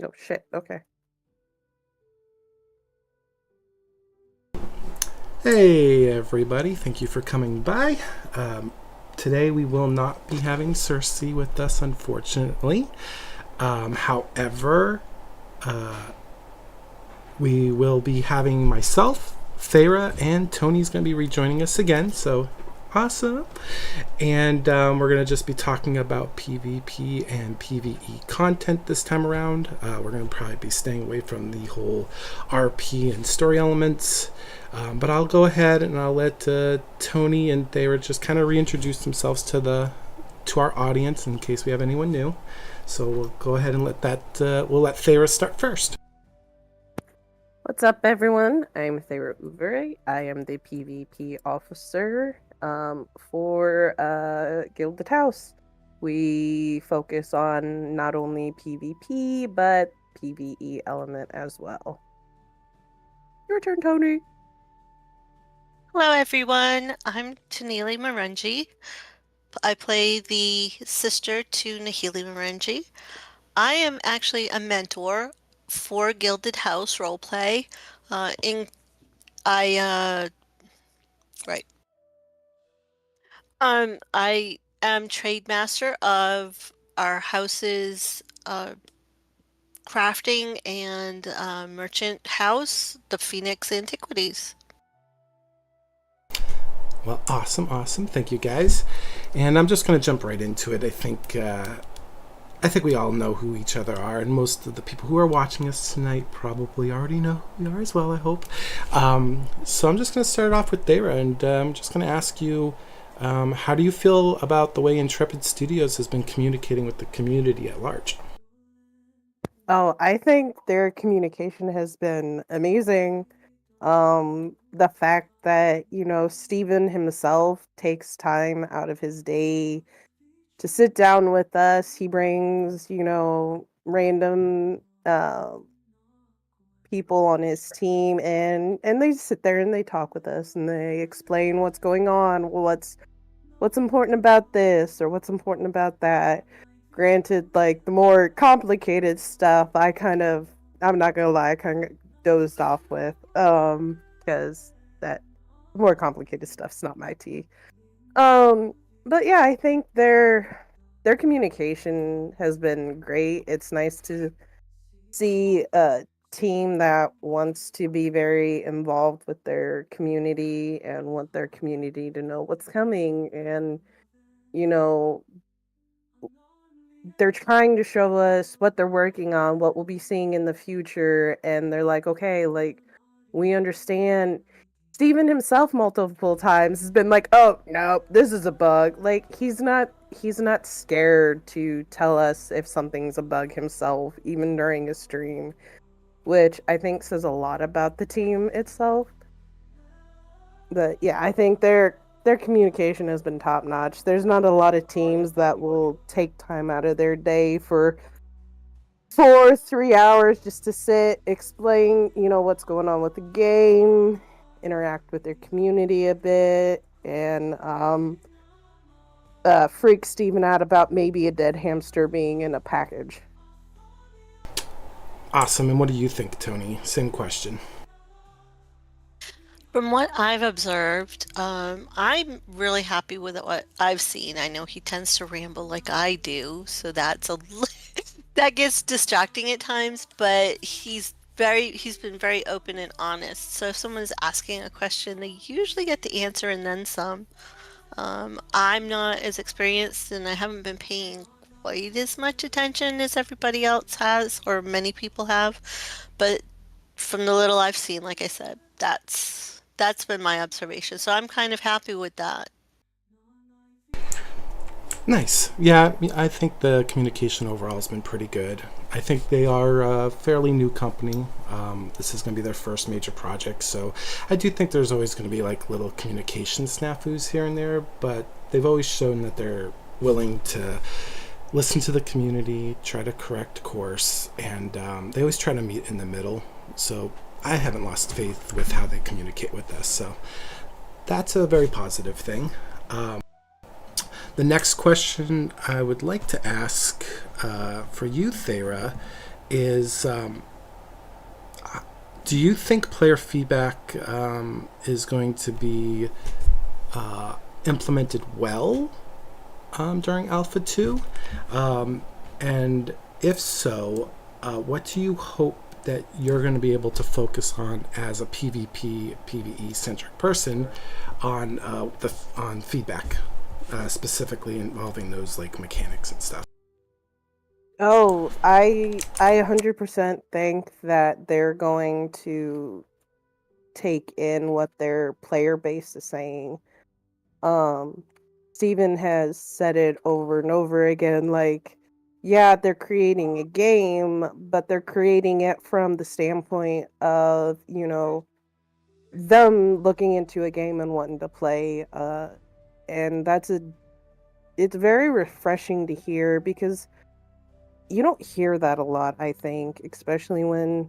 Oh shit. Okay. Hey everybody, thank you for coming by. Today we will not be having Cersei with us, unfortunately. However, we will be having myself, Thyra, and Tony's going to be rejoining us again, so awesome. And we're going to just be talking about PvP and PvE content this time around. We're going to probably be staying away from the whole RP and story elements. But I'll go ahead and I'll let Tony and Thyra just kind of reintroduce themselves to our audience in case we have anyone new. So we'll go ahead and let Thyra start first. What's up, everyone? I'm Thyra Auvray. I am the PvP officer for Gilded House. We focus on not only PvP but PvE element as well. Your turn, Tony. Hello, everyone. I'm Nahele My'runji. I play the sister to Nahele My'runji. I am actually a mentor for Gilded House roleplay. In I right. I am trade master of our house's crafting and merchant house, the Phoenix Antiquities. Well, awesome. Thank you, guys. And I'm just going to jump right into it. I think we all know who each other are, and most of the people who are watching us tonight probably already know who we are as well, I hope. So I'm just going to start off with Thyra, and I'm just going to ask you, how do you feel about the way Intrepid Studios has been communicating with the community at large? Oh, I think their communication has been amazing. The fact that, Steven himself takes time out of his day to sit down with us. He brings, random people on his team and they sit there and they talk with us and they explain what's going on, what's important about this or what's important about that. Granted, like the more complicated stuff, I'm not gonna lie, I kind of dozed off with, because that more complicated stuff's not my tea. Um, but yeah, I think their communication has been great. It's nice to see a team that wants to be very involved with their community and want their community to know what's coming. And, you know, they're trying to show us what they're working on, what we'll be seeing in the future. And they're like, okay, like, we understand. Steven himself multiple times has been like, "Oh, no, this is a bug." Like he's not scared to tell us if something's a bug himself even during a stream, which I think says a lot about the team itself. But yeah, I think their communication has been top notch. There's not a lot of teams that will take time out of their day for 3 hours just to sit, explain, what's going on with the game, interact with their community a bit, and freak Steven out about maybe a dead hamster being in a package. Awesome. And what do you think, Tony? Same question. From what I've observed, I'm really happy with what I've seen. I know he tends to ramble like I do, so that gets distracting at times, but he's been very open and honest. So if someone's asking a question, they usually get the answer and then some. I'm not as experienced and I haven't been paying quite as much attention as everybody else has, or many people have, but from the little I've seen, like I said, that's been my observation. So I'm kind of happy with that. Nice. Yeah, I think the communication overall has been pretty good. I think they are a fairly new company. This is going to be their first major project, so I do think there's always going to be like little communication snafus here and there, but they've always shown that they're willing to listen to the community, try to correct course, and they always try to meet in the middle. So I haven't lost faith with how they communicate with us, so that's a very positive thing. The next question I would like to ask for you, Thyra, is do you think player feedback is going to be implemented well during Alpha 2? And if so, what do you hope that you're going to be able to focus on as a PvP, PvE centric person on on feedback, specifically involving those like mechanics and stuff? Oh, I 100% think that they're going to take in what their player base is saying. Um, Steven has said it over and over again, like, yeah, they're creating a game, but they're creating it from the standpoint of, them looking into a game and wanting to play. And it's very refreshing to hear because you don't hear that a lot, I think, especially when,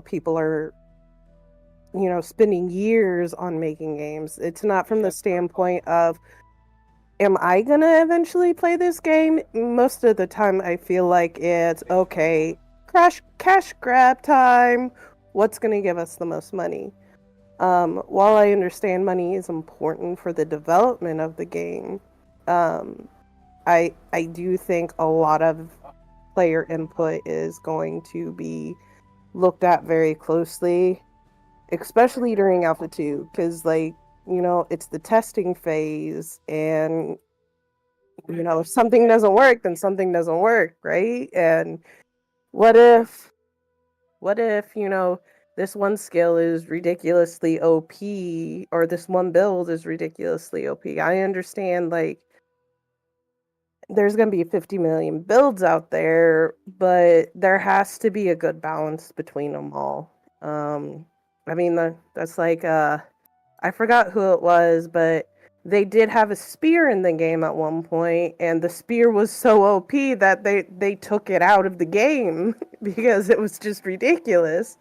people are, spending years on making games. It's not from the standpoint of, am I gonna eventually play this game? Most of the time, I feel like it's okay, cash grab time. What's gonna give us the most money? While I understand money is important for the development of the game, um, I do think a lot of player input is going to be looked at very closely, especially during Alpha 2, because, like, it's the testing phase, and, if something doesn't work, then something doesn't work, right? And what if, this one skill is ridiculously OP, or this one build is ridiculously OP? I understand, like, there's going to be 50 million builds out there, but there has to be a good balance between them all. I mean, that's like, I forgot who it was, but they did have a spear in the game at one point, and the spear was so OP that they took it out of the game because it was just ridiculous.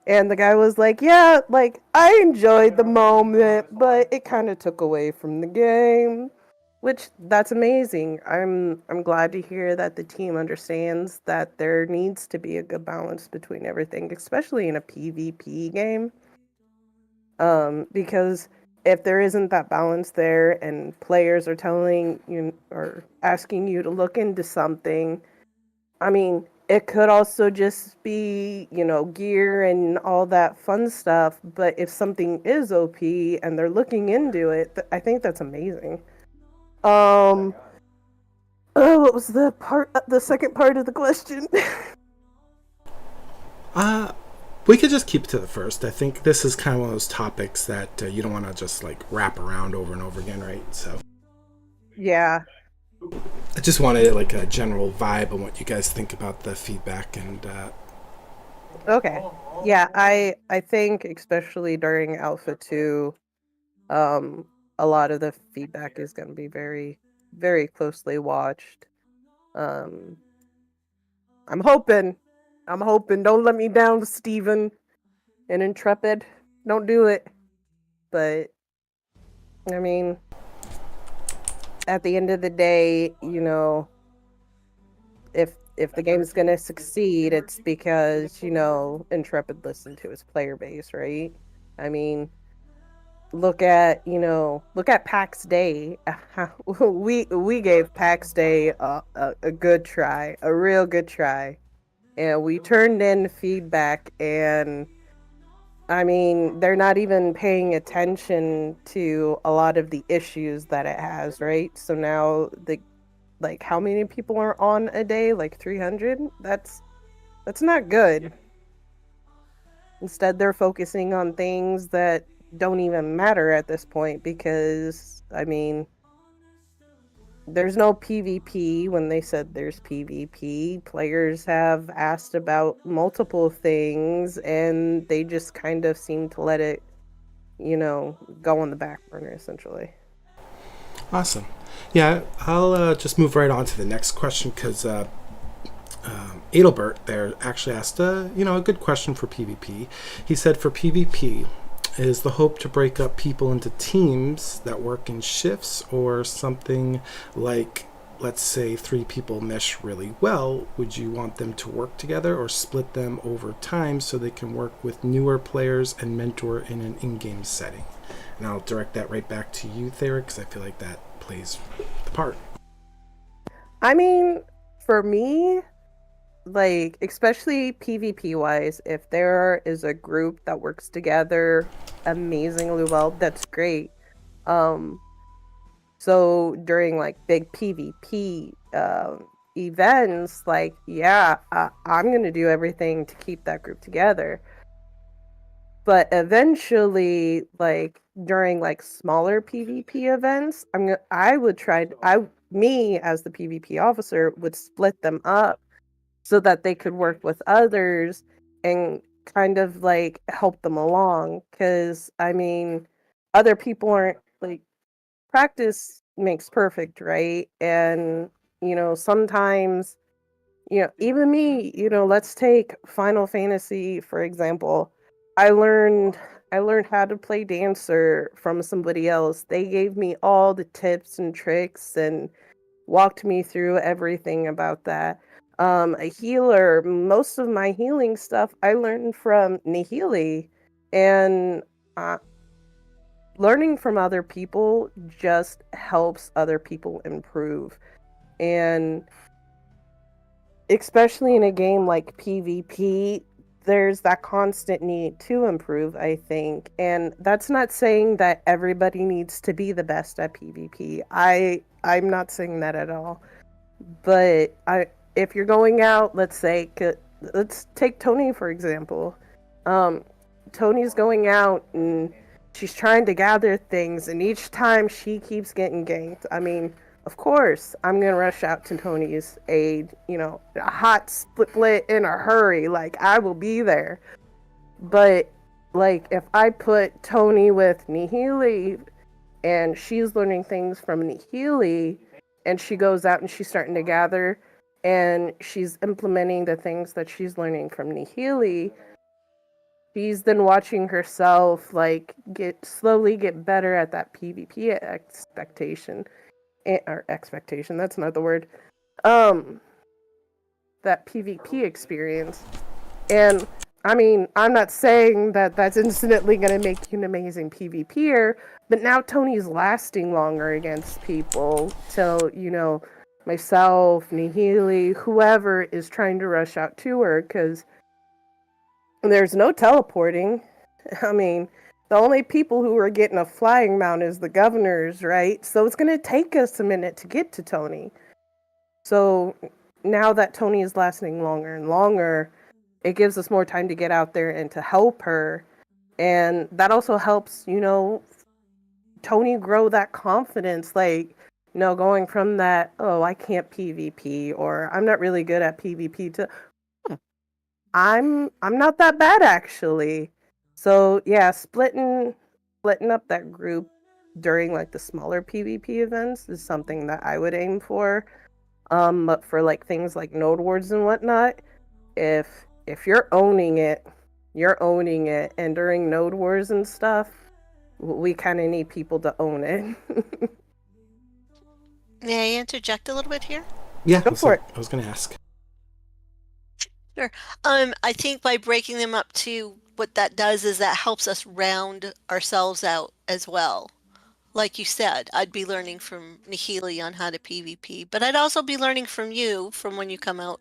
And the guy was like, yeah, like, I enjoyed the moment, but it kind of took away from the game. Which, that's amazing. I'm glad to hear that the team understands that there needs to be a good balance between everything, especially in a PvP game. Because if there isn't that balance there and players are telling you or asking you to look into something, I mean, it could also just be, gear and all that fun stuff, but if something is OP and they're looking into it, I think that's amazing. Oh, what was the second part of the question? Uh, we could just keep it to the first. I think this is kind of one of those topics that you don't want to just like wrap around over and over again, right? So Yeah. I just wanted like a general vibe on what you guys think about the feedback and. Okay. Yeah, I think especially during Alpha 2, um, a lot of the feedback is going to be very, very closely watched. Um, I'm hoping. I'm hoping. Don't let me down, Steven and Intrepid. Don't do it. But, I mean, at the end of the day, if the game's gonna succeed, it's because, Intrepid listened to his player base, right? I mean, look at PAX Day. We gave PAX Day a good try, a real good try. And we turned in feedback, and I mean, they're not even paying attention to a lot of the issues that it has, right? So now like, how many people are on a day? Like 300? That's not good. Instead, they're focusing on things that don't even matter at this point because, I mean, there's no PvP when they said there's PvP. Players have asked about multiple things, and they just kind of seem to let it, go on the back burner, essentially. Awesome. Yeah, I'll just move right on to the next question because Adelbert there actually asked a good question for PvP. He said for PvP, is the hope to break up people into teams that work in shifts or something like let's say 3 people mesh really well, would you want them to work together or split them over time so they can work with newer players and mentor in an in-game setting? And I'll direct that right back to you, Thyra, because I feel like that plays the part. I mean, for me, like, especially PvP wise, if there is a group that works together amazingly well, that's great. Um, so during like big PvP events, like, yeah, I'm gonna do everything to keep that group together. But eventually, like during like smaller PvP events, I would try me as the PvP officer would split them up so that they could work with others and kind of like help them along. Because I mean, other people aren't like, practice makes perfect, right? And sometimes, even me, let's take Final Fantasy for example. I learned how to play dancer from somebody else. They gave me all the tips and tricks and walked me through everything about that. A healer, most of my healing stuff I learned from Nahele, and uh, learning from other people just helps other people improve. And especially in a game like PvP, there's that constant need to improve, I think. And that's not saying that everybody needs to be the best at PvP. I'm not saying that at all. But if you're going out, let's take Tony for example. Um, Tony's going out and she's trying to gather things, and each time she keeps getting ganked. I mean, of course, I'm gonna rush out to Tony's aid. A hot split in a hurry. Like, I will be there. But like, if I put Tony with Nahele and she's learning things from Nahele, and she goes out and she's starting to gather and she's implementing the things that she's learning from Nahele, she's then watching herself like slowly get better at that PvP expectation, or expectation, that's not the word, um that PvP experience. And I mean, I'm not saying that that's instantly going to make you an amazing PvPer, but now Tony's lasting longer against people. So, myself, Nahele, whoever is trying to rush out to her, because there's no teleporting. I mean, the only people who are getting a flying mount is the governors, right? So it's going to take us a minute to get to Tony. So now that Tony is lasting longer and longer, it gives us more time to get out there and to help her. And that also helps, Tony grow that confidence, like, going from that, oh, I can't PvP, or I'm not really good at PvP, to I'm not that bad actually. So yeah, splitting up that group during like the smaller PvP events is something that I would aim for. But for like things like node wars and whatnot, if you're owning it, you're owning it. And during node wars and stuff, we kind of need people to own it. May I interject a little bit here? Yeah, Go for it. I was going to ask. Sure. I think by breaking them up too, what that does is that helps us round ourselves out as well. Like you said, I'd be learning from Nahele on how to PvP, but I'd also be learning from you from when you come out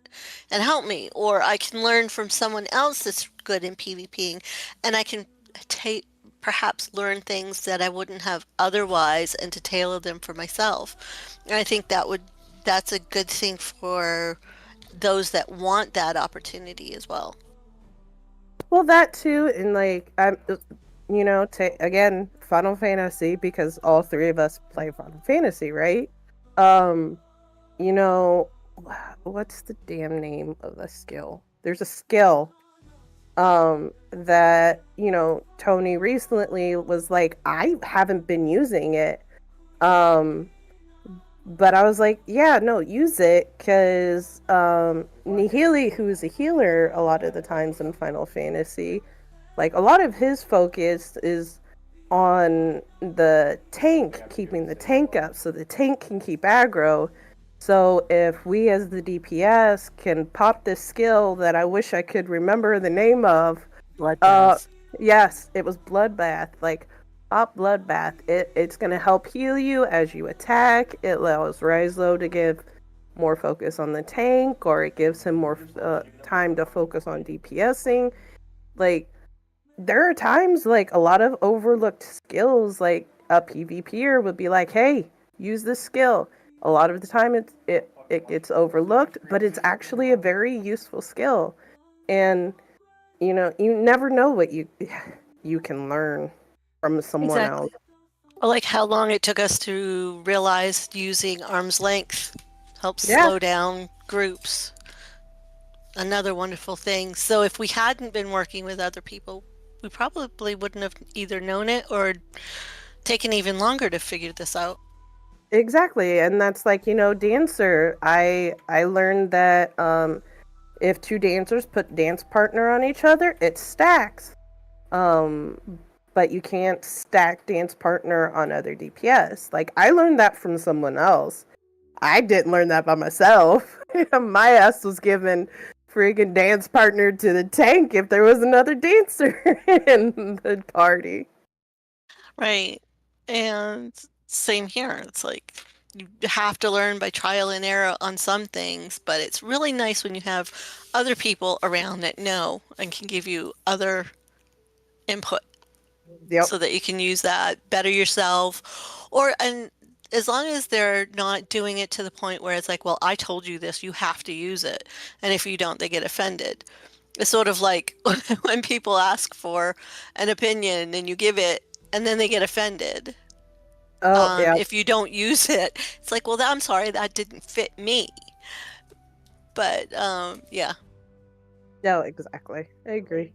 and help me. Or I can learn from someone else that's good in PvPing, and I can take perhaps learn things that I wouldn't have otherwise and to tailor them for myself. And I think that's a good thing for those that want that opportunity as well. Well, that too, and like again, Final Fantasy, because all three of us play Final Fantasy, right? Um, you know, what's the damn name of the skill? There's a skill that Tony recently was like, I haven't been using it. But I was like, yeah, no, use it, because Nahele, who's a healer a lot of the times in Final Fantasy, like a lot of his focus is on the tank, keeping the tank up so the tank can keep aggro. So if we as the DPS can pop this skill that I wish I could remember the name of, uh, Bloodbath. yes, it was Bloodbath. Like, pop Bloodbath. It's gonna help heal you as you attack. It allows Ryslo to give more focus on the tank, or it gives him more time to focus on DPSing. Like, there are times like a lot of overlooked skills, like a PvPer would be like, "Hey, use this skill." A lot of the time, it gets overlooked, but it's actually a very useful skill, and you never know what you can learn from someone else. Exactly. Or like how long it took us to realize using arm's length helps Yeah, slow down groups. Another wonderful thing. So if we hadn't been working with other people, we probably wouldn't have either known it or taken even longer to figure this out. exactly, and that's like dancer. I learned that if two dancers put dance partner on each other, it stacks. Um, but you can't stack dance partner on other DPS. Like, I learned that from someone else. I didn't learn that by myself. My ass was given friggin' dance partner to the tank if there was another dancer in the party. Right. And same here. It's like you have to learn by trial and error on some things, but it's really nice when you have other people around that know and can give you other input Yep. so that you can use that better yourself. And as long as they're not doing it to the point where it's like, well, I told you this, you have to use it. And if you don't, they get offended. It's sort of like when people ask for an opinion and you give it and then they get offended. Oh, yeah. If you don't use it, it's like, well, I'm sorry, that didn't fit me. But yeah. No, exactly. I agree.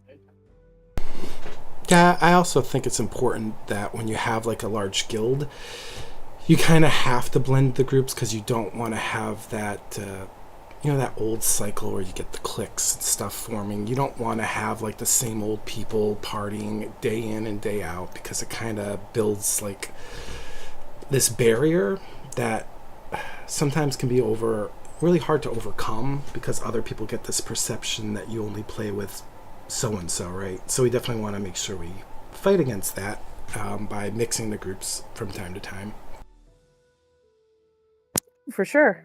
Yeah, I also think it's important that when you have like a large guild, you kind of have to blend the groups because you don't want to have that that old cycle where you get the cliques and stuff forming. You don't want to have like the same old people partying day in and day out because it kind of builds like this barrier that sometimes can be really hard to overcome because other people get this perception that you only play with so and so, right? So we definitely want to make sure we fight against that by mixing the groups from time to time. For sure.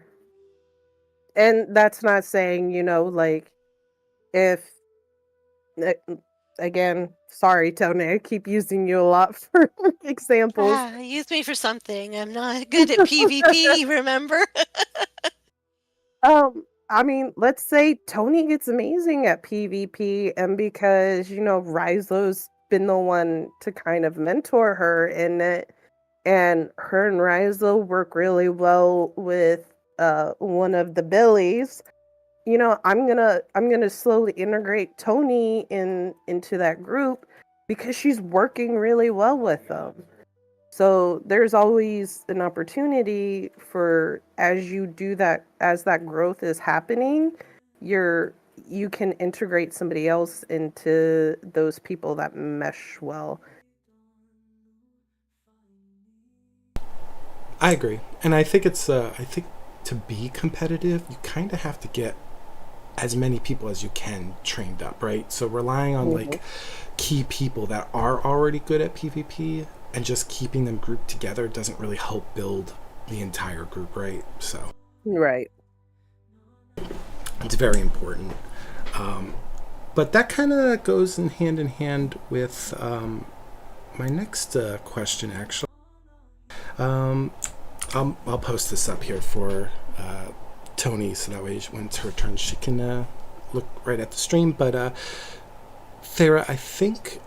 And that's not saying, like, if uh, again, sorry, Tony, I keep using you a lot for examples. Use me for something. I'm not good at PvP, remember? I mean, let's say Tony gets amazing at PvP, and because Ryslo's been the one to kind of mentor her in it, and her and Ryslo work really well with one of the Billies. I'm gonna slowly integrate Tony into that group because she's working really well with them. So there's always an opportunity for, as you do that, as that growth is happening, you can integrate somebody else into those people that mesh well. I agree, and I think I think to be competitive, you kind of have to get as many people as you can trained up, right? So relying on Mhm. like key people that are already good at PvP and just keeping them grouped together doesn't really help build the entire group, right? So Right. it's very important. Um, but that kind of goes in hand with my next question, actually. Um, I'll post this up here for Tony, so that way when it's her turn, she can look right at the stream. But Thyra, I think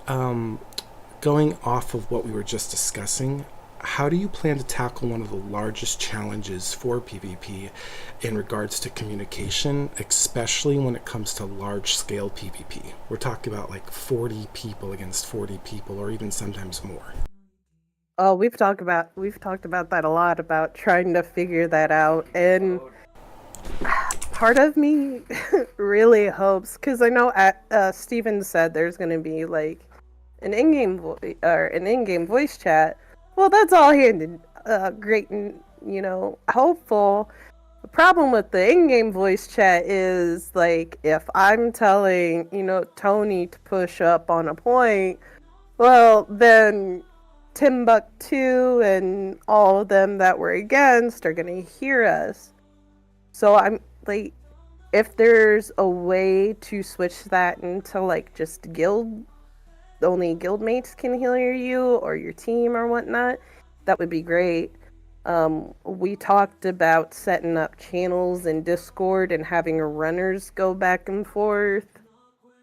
going off of what we were just discussing, how do you plan to tackle one of the largest challenges for PvP in regards to communication, especially when it comes to large-scale PvP? We're talking about like 40 people against 40 people, or even sometimes more. Oh, we've talked about that a lot, about trying to figure that out, and part of me really hopes, because I know Steven said there's going to be like an in-game voice chat. Well, that's all great and hopeful, The problem with the in-game voice chat is like if I'm telling, Tony to push up on a point, well then Timbuktu and all of them that we're against are gonna hear us. So I'm like, if there's a way to switch that into like just only guildmates can hear you or your team or whatnot, that would be great. We talked about setting up channels in Discord and having runners go back and forth.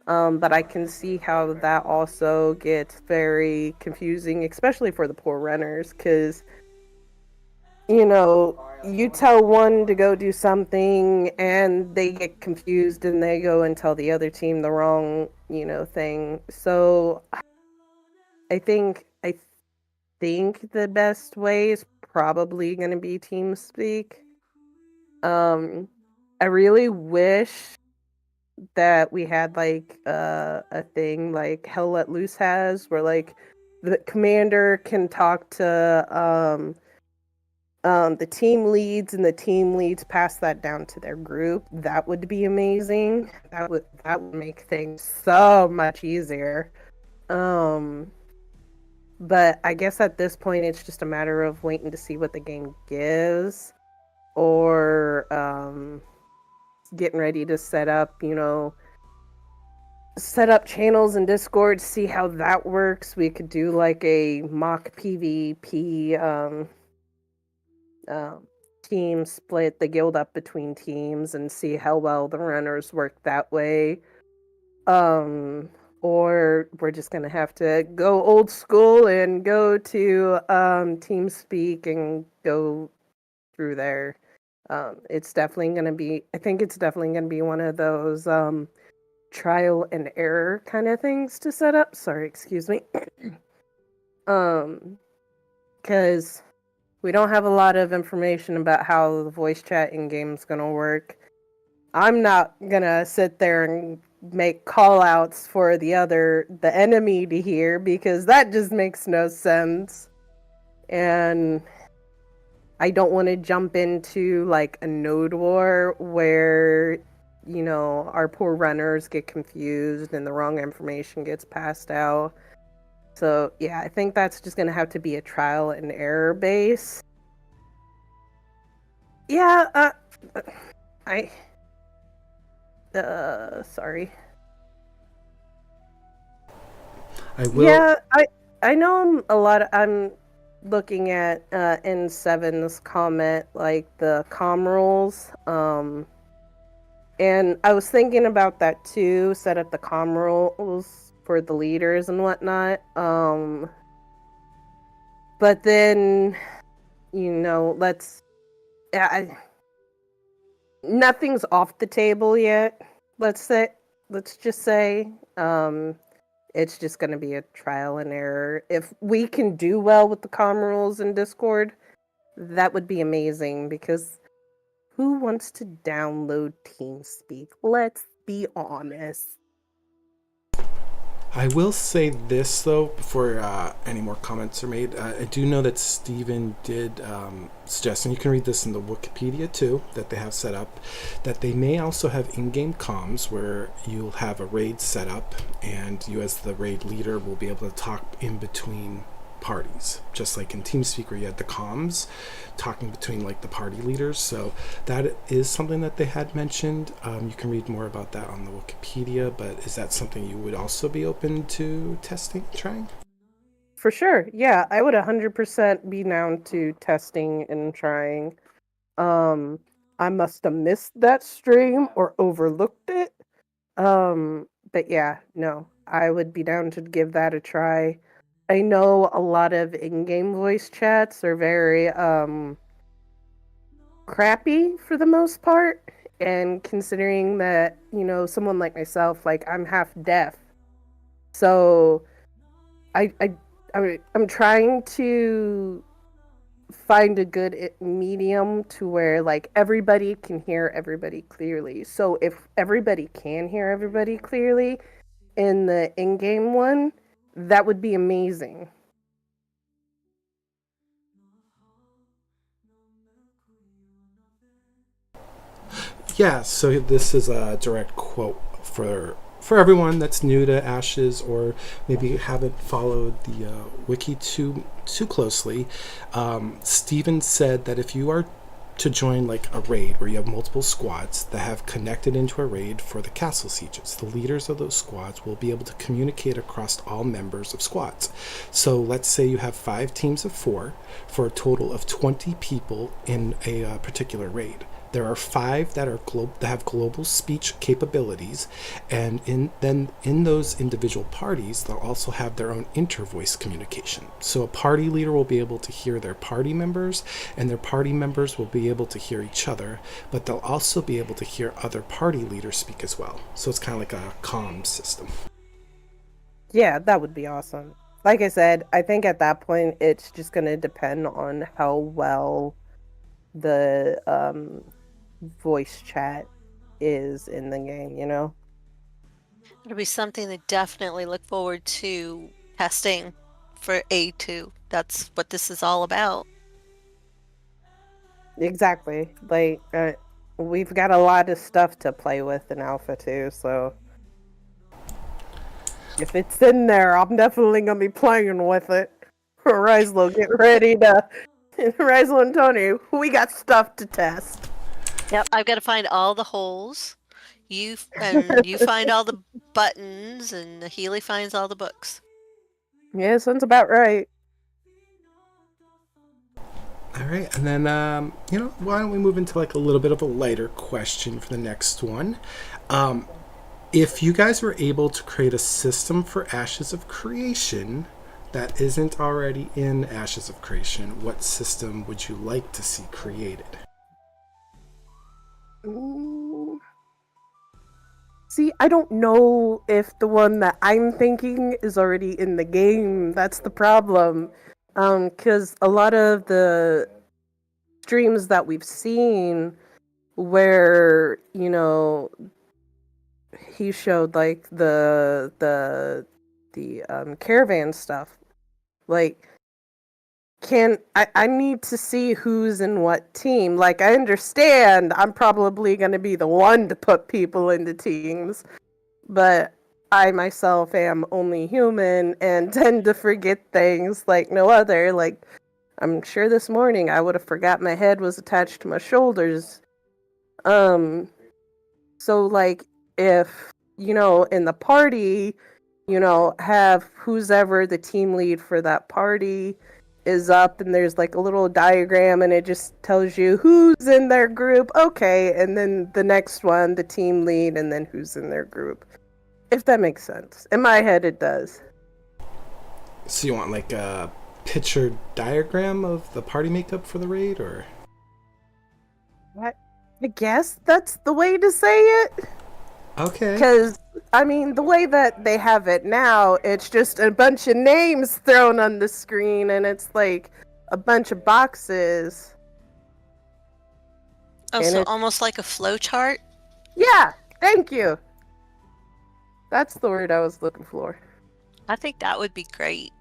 But I can see how that also gets very confusing, especially for the poor runners, because you tell one to go do something and they get confused and they go and tell the other team the wrong, thing. So I think the best way is probably going to be TeamSpeak. I really wish that we had like a thing like Hell Let Loose has, where like the commander can talk to the team leads, and the team leads pass that down to their group. That would be amazing. That would make things so much easier. Um, but I guess at this point it's just a matter of waiting to see what the game gives, or getting ready to set up channels in Discord, see how that works. We could do like a mock PvP um, team, split the guild up between teams and see how well the runners work that way. Or we're just gonna have to go old school and go to TeamSpeak and go through there. It's definitely gonna be. I think it's definitely gonna be one of those trial and error kind of things to set up. Sorry, excuse me. Um, because we don't have a lot of information about how the voice chat in game is gonna work. I'm not gonna sit there and make call outs for the enemy to hear, because that just makes no sense. And I don't want to jump into like a node war where, our poor runners get confused and the wrong information gets passed out. So yeah, I think that's just gonna have to be a trial and error base. Yeah, I sorry. I will. Yeah, I know a lot. I'm looking at N7's comment, like the com rules. And I was thinking about that too. Set up the com rules for the leaders and whatnot. But then, let's. Nothing's off the table yet. Let's say. Let's just say. It's just going to be a trial and error. If we can do well with the com rules in Discord, that would be amazing, because who wants to download TeamSpeak? Let's be honest. I will say this though before any more comments are made. I do know that Steven did suggest, and you can read this in the Wikipedia too, that they have set up, that they may also have in-game comms where you'll have a raid set up, and you as the raid leader will be able to talk in between parties, just like in TeamSpeak where you had the comms talking between like the party leaders. So that is something that they had mentioned. You can read more about that on the Wikipedia, but is that something you would also be open to testing, trying? For sure. Yeah, I would 100% be down to testing and trying. Um, I must have missed that stream or overlooked it. But yeah, no, I would be down to give that a try. I know a lot of in-game voice chats are very crappy for the most part, and considering that, someone like myself, like I'm half deaf. So I I I'm trying to find a good medium to where like everybody can hear everybody clearly. So if everybody can hear everybody clearly in the in-game one, that would be amazing. Yeah, so this is a direct quote for everyone that's new to Ashes or maybe haven't followed the wiki too closely. Steven said that if you are to join like a raid where you have multiple squads that have connected into a raid for the castle sieges, the leaders of those squads will be able to communicate across all members of squads. So let's say you have 5 teams of 4 for a total of 20 people in a particular raid. There are 5 that that have global speech capabilities, and in those individual parties, they'll also have their own intervoice communication. So a party leader will be able to hear their party members, and their party members will be able to hear each other, but they'll also be able to hear other party leaders speak as well. So it's kind of like a comm system. Yeah, that would be awesome. Like I said, I think at that point it's just going to depend on how well the voice chat is in the game, you know? It'll be something to definitely look forward to testing for A2. That's what this is all about. Exactly. Like we've got a lot of stuff to play with in Alpha 2, so if it's in there, I'm definitely going to be playing with it. Rizlo, get ready to Rizlo and Tony, we got stuff to test. Yep, I've got to find all the holes. You find all the buttons, and Healy finds all the books. Yeah, sounds about right. All right, and then why don't we move into like a little bit of a lighter question for the next one? Um, if you guys were able to create a system for Ashes of Creation that isn't already in Ashes of Creation, what system would you like to see created? Mm. See, I don't know if the one that I'm thinking is already in the game. That's the problem. Because a lot of the streams that we've seen where, he showed like the caravan stuff. Like I need to see who's in what team. Like I understand I'm probably gonna be the one to put people into teams, but I myself am only human and tend to forget things like no other. Like I'm sure this morning I would have forgot my head was attached to my shoulders. Um so like if in the party, have who's ever the team lead for that party is up and there's like a little diagram and it just tells you who's in their group. Okay, and then the next one, the team lead and then who's in their group. If that makes sense. In my head it does. So you want like a picture diagram of the party makeup for the raid, or? I guess that's the way to say it. Okay. Because, I mean, the way that they have it now, it's just a bunch of names thrown on the screen and it's like a bunch of boxes. Oh, And so it's, almost like a flow chart? yeah, thank you. That's the word I was looking for. I think that would be great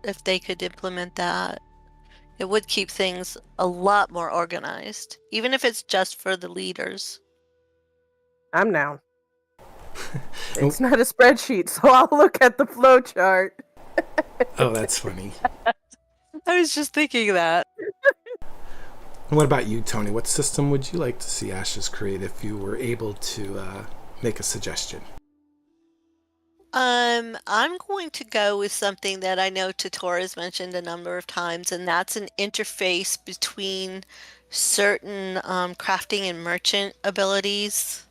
if they could implement that. It would keep things a lot more organized, even if it's just for the leaders. I'm down. It's not a spreadsheet, so I'll look at the flow chart. Oh, that's funny. I was just thinking that. And what about you, Tony? What system would you like to see Ashes create if you were able to make a suggestion? I'm going to go with something that I know Tutor has mentioned a number of times, and that's an interface between certain crafting and merchant abilities.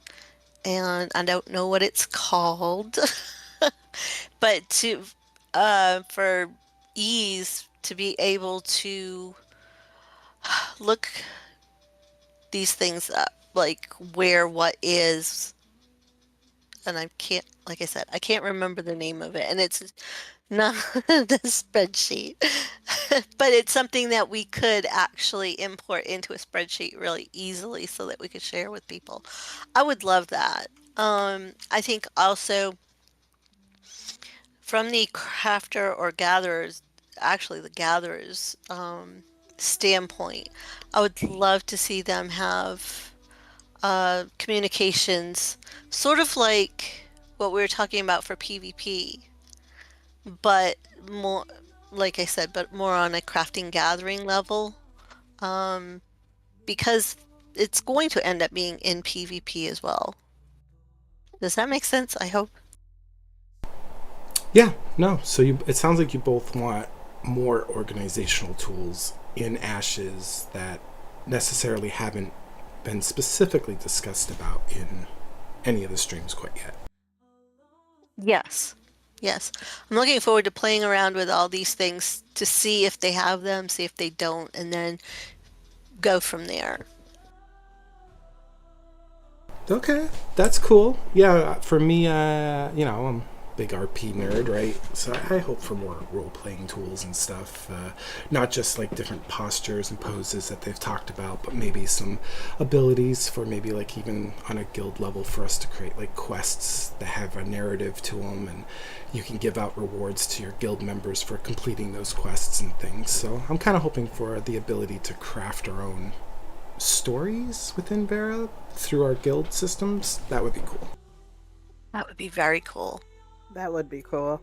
And I don't know what it's called, but for ease to be able to look these things up, like where what is, and I can't, like I said, I can't remember the name of it, and it's not the spreadsheet, but it's something that we could actually import into a spreadsheet really easily so that we could share with people. I would love that. I think also from the crafter or gatherers, actually the gatherers standpoint, I would love to see them have communications, sort of like what we were talking about for PvP, but more, like I said, but more on a crafting gathering level, um, because it's going to end up being in PvP as well. Does that make sense? I hope. Yeah, no. So it sounds like you both want more organizational tools in Ashes that necessarily haven't been specifically discussed about in any of the streams quite yet. Yes. Yes. I'm looking forward to playing around with all these things to see if they have them, see if they don't, and then go from there. Okay, that's cool. Yeah, for me, I'm a big RP nerd, right? So I hope for more role playing tools and stuff. Not just like different postures and poses that they've talked about, but maybe some abilities for maybe like even on a guild level for us to create like quests that have a narrative to them, and you can give out rewards to your guild members for completing those quests and things. So I'm kind of hoping for the ability to craft our own stories within Vera through our guild systems. That would be cool. That would be very cool. That would be cool.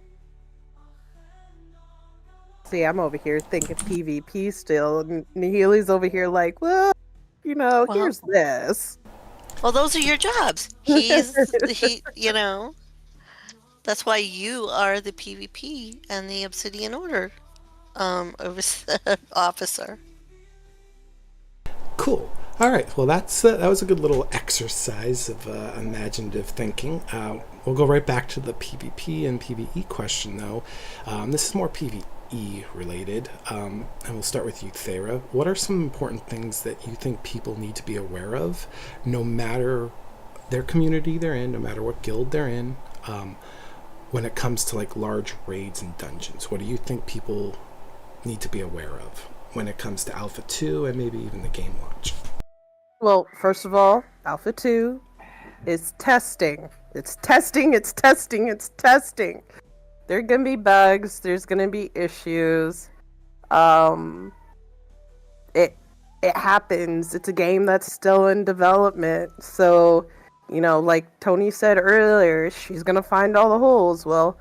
See, I'm over here thinking PvP still, and Nahele's over here like, well, Well, here's this. well, those are your jobs. That's why you are the PvP and the Obsidian Order officer. Cool. All right. Well, that was a good little exercise of imaginative thinking. We'll go right back to the PvP and PvE question, though. This is more PvE related, and we'll start with you, Thyra. What are some important things that you think people need to be aware of, no matter their community they're in, no matter what guild they're in, when it comes to like large raids and dungeons? What do you think people need to be aware of when it comes to Alpha 2 and maybe even the game launch? Well, first of all, Alpha 2 is testing. It's testing, it's testing, it's testing. There are going to be bugs, there's going to be issues. It it happens. It's a game that's still in development. So, like Tony said earlier, she's going to find all the holes. Well,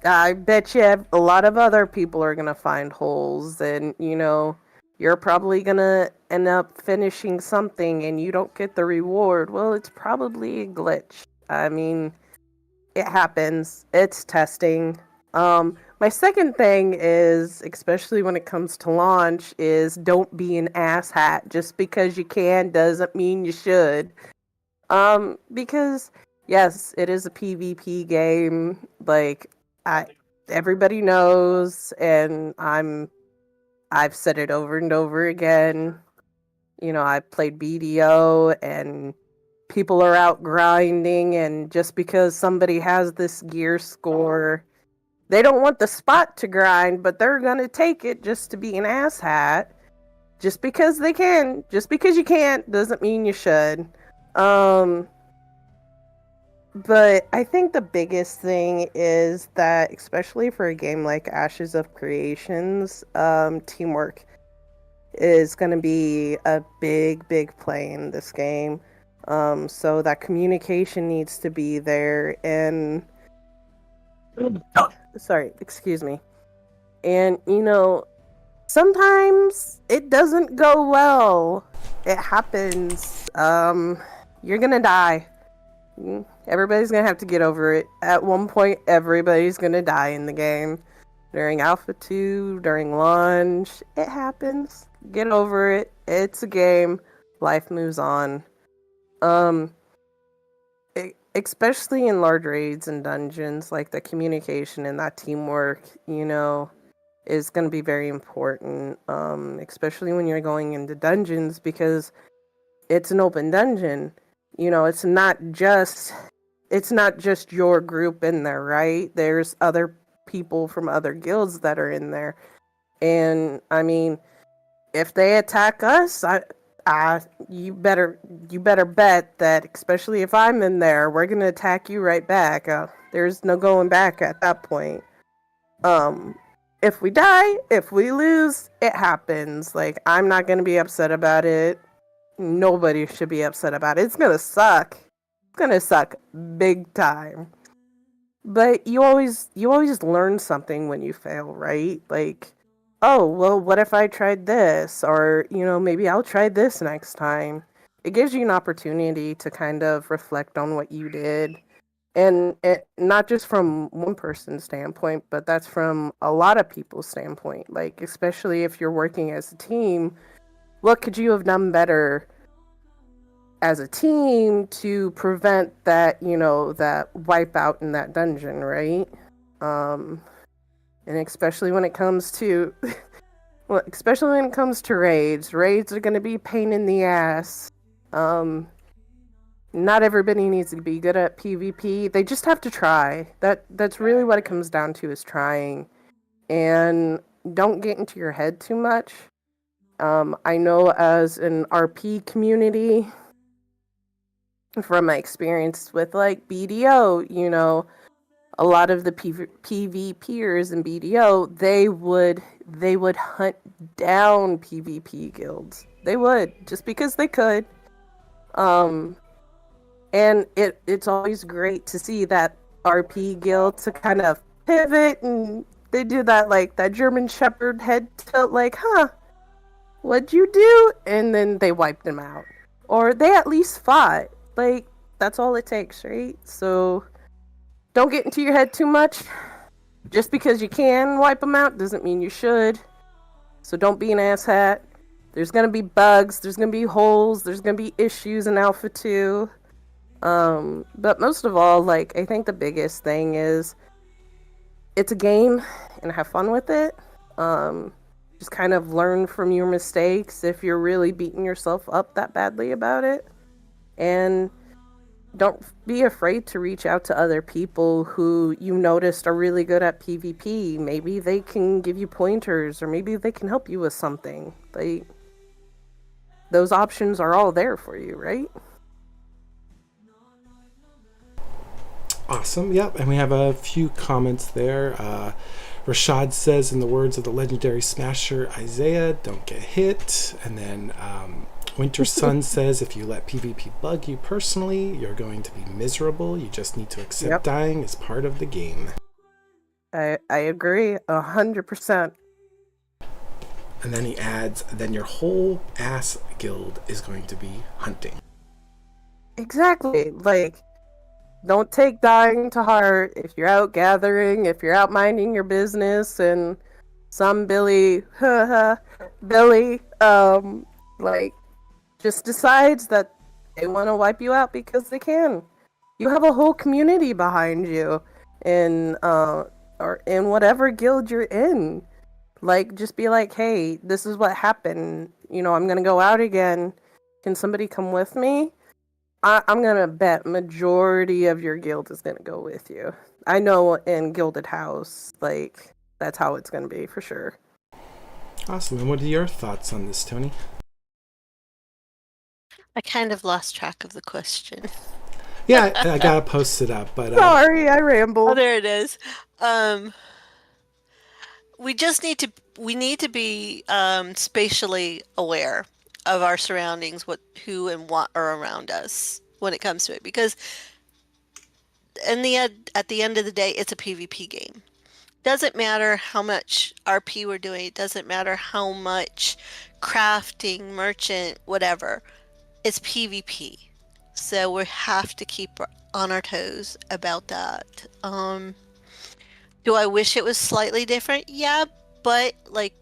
I bet you a lot of other people are going to find holes, and you're probably going to end up finishing something and you don't get the reward. Well, it's probably a glitch. I mean, it happens. It's testing. My second thing is, especially when it comes to launch, is don't be an asshat. Just because you can doesn't mean you should. Because yes, it is a PvP game. Like, I everybody knows, and I've said it over and over again. I played BDO, and people are out grinding, and just because somebody has this gear score, they don't want the spot to grind, but they're gonna take it just to be an asshat. Just because they can. Just because you can't doesn't mean you should. But I think the biggest thing is that, especially for a game like Ashes of Creations, teamwork is going to be a big, big play in this game. So that communication needs to be there, and sorry, excuse me. And sometimes it doesn't go well. It happens. You're gonna die. Everybody's gonna have to get over it. At one point, everybody's gonna die in the game. During Alpha 2, during launch, it happens. Get over it. It's a game. Life moves on. Especially in large raids and dungeons, like the communication and that teamwork, is going to be very important. Especially when you're going into dungeons, because it's an open dungeon. It's not just your group in there, right? There's other people from other guilds that are in there. And I mean, if they attack us, you better bet that, especially if I'm in there, we're gonna attack you right back. There's no going back at that point. If we die, if we lose, it happens. Like, I'm not gonna be upset about it. Nobody should be upset about it. It's gonna suck. It's gonna suck big time. But you always learn something when you fail, right? Like, oh, well, what if I tried this? Or, maybe I'll try this next time. It gives you an opportunity to kind of reflect on what you did. And it not just from one person's standpoint, but that's from a lot of people's standpoint. Like, especially if you're working as a team, what could you have done better as a team to prevent that, that wipeout in that dungeon, right? Um, and especially when it comes to, well, especially when it comes to raids, raids are going to be a pain in the ass. Um, Not everybody needs to be good at PvP. They just have to try. That's really what it comes down to, is trying. And don't get into your head too much. I know as an RP community, from my experience with like BDO, a lot of the PvPers in BDO, they would hunt down PvP guilds. They would, just because they could. Um, and it's always great to see that RP guild to kind of pivot, and they do that, like that German Shepherd head tilt, like, huh, what'd you do? And then they wiped them out, or they at least fought. Like, that's all it takes, right? So don't get into your head too much. Just because you can wipe them out doesn't mean you should. So don't be an asshat. There's gonna be bugs. There's gonna be holes. There's gonna be issues in Alpha 2. But most of all, like, I think the biggest thing is it's a game and have fun with it. Just kind of learn from your mistakes if you're really beating yourself up that badly about it. And don't be afraid to reach out to other people who you noticed are really good at PvP. Maybe they can give you pointers, or maybe they can help you with something. Like, those options are all there for you, right? Awesome. Yep. And we have a few comments there. Rashad says, in the words of the legendary smasher Isaiah, don't get hit. And then Winter Sun says, if you let PvP bug you personally, you're going to be miserable. You just need to accept dying as part of the game. I agree 100%. And then he adds, then your whole ass guild is going to be hunting. Exactly. Like, don't take dying to heart. If you're out gathering, if you're out minding your business, and some Billy, like, just decides that they want to wipe you out because they can. You have a whole community behind you, in or in whatever guild you're in. Like, just be like, hey, this is what happened. I'm gonna go out again. Can somebody come with me? I'm gonna bet majority of your guild is gonna go with you. I know in Gilded House, like, that's how it's gonna be for sure. Awesome. And what are your thoughts on this, Tony? I kind of lost track of the question. Yeah, I gotta post it up, but Sorry, I Oh, rambled. there it is. We just need to be spatially aware of our surroundings, who and what are around us when it comes to it, because at the end of the day, it's a PvP game. Doesn't matter how much RP we're doing. It doesn't matter how much crafting, merchant, whatever. It's PvP. So we have to keep on our toes about that. Do I wish it was slightly different? Yeah, but like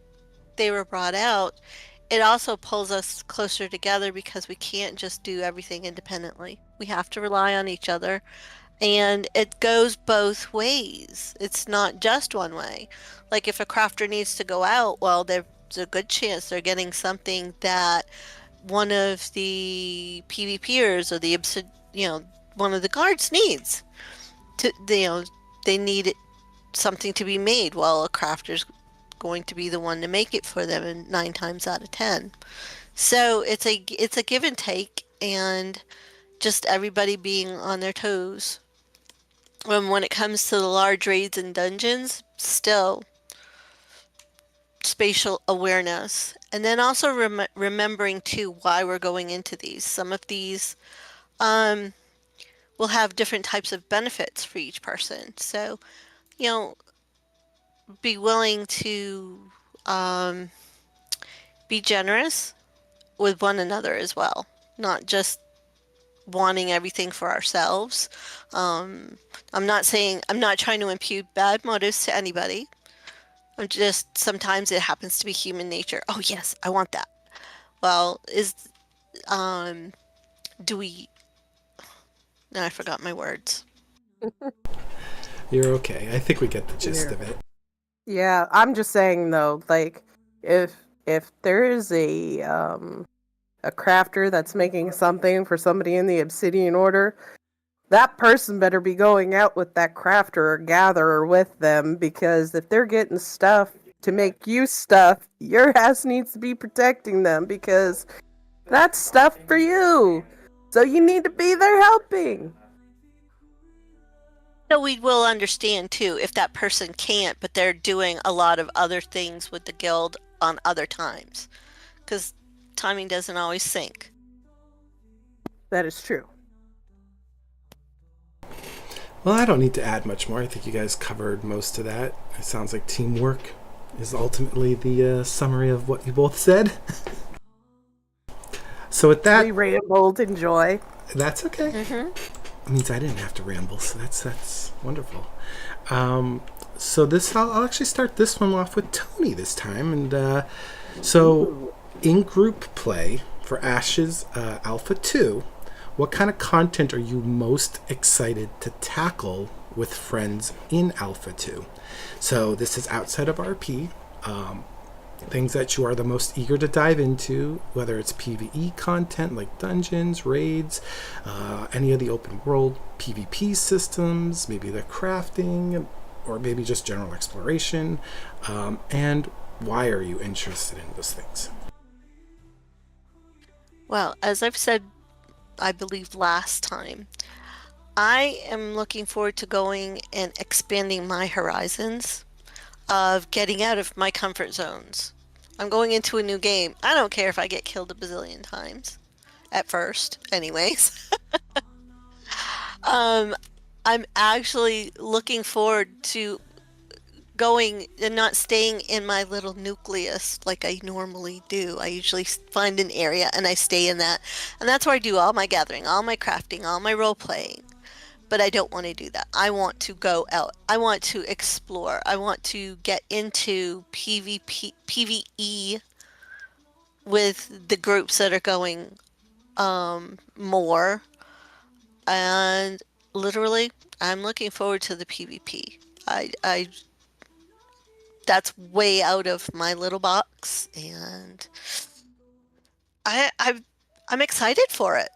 they were brought out, it also pulls us closer together because we can't just do everything independently. We have to rely on each other, and it goes both ways. It's not just one way. Like if a crafter needs to go out, well, there's a good chance they're getting something that one of the PvPers or one of the guards needs. They need something to be made. Well, a crafter's going to be the one to make it for them, and 9 times out of 10. So it's a give and take, and just everybody being on their toes. When it comes to the large raids and dungeons, still, spatial awareness, and then also remembering too why we're going into these. Some of these um, will have different types of benefits for each person. So, you know, be willing to um, be generous with one another as well, not just wanting everything for ourselves. Um, I'm not trying to impute bad motives to anybody. I'm just, sometimes it happens to be human nature. Oh, yes, I want that. Well, um, do we, no, I forgot my words. You're okay. I think we get the gist Yeah. of it. Yeah, I'm just saying though, like if there is a crafter that's making something for somebody in the Obsidian Order, that person better be going out with that crafter or gatherer with them, because if they're getting stuff to make you stuff, your ass needs to be protecting them, because that's stuff for you. So you need to be there helping. So we will understand too if that person can't, but they're doing a lot of other things with the guild on other times, because timing doesn't always sync. That is true. Well, I don't need to add much more. I think you guys covered most of that. It sounds like teamwork is ultimately the summary of what you both said. So with that, We rambled in joy. that's okay. Mm-hmm. It means I didn't have to ramble, so that's wonderful. So this I'll actually start this one off with Tony this time, and so in group play for Ashes Alpha 2, what kind of content are you most excited to tackle with friends in Alpha 2? So this is outside of RP. Things that you are the most eager to dive into, whether it's PvE content like dungeons, raids, any of the open world PvP systems, maybe the crafting, or maybe just general exploration, and why are you interested in those things? Well, as I've said, I believe last time, I am looking forward to going and expanding my horizons of getting out of my comfort zones. I'm going into a new game. I don't care if I get killed a bazillion times. At first, anyways. um, I'm actually looking forward to going and not staying in my little nucleus like I normally do. I usually find an area and I stay in that. And that's where I do all my gathering, all my crafting, all my role playing. But I don't want to do that. I want to go out. I want to explore. I want to get into PvE with the groups that are going more. And literally, I'm looking forward to the PvP. I that's way out of my little box, and I I'm excited for it,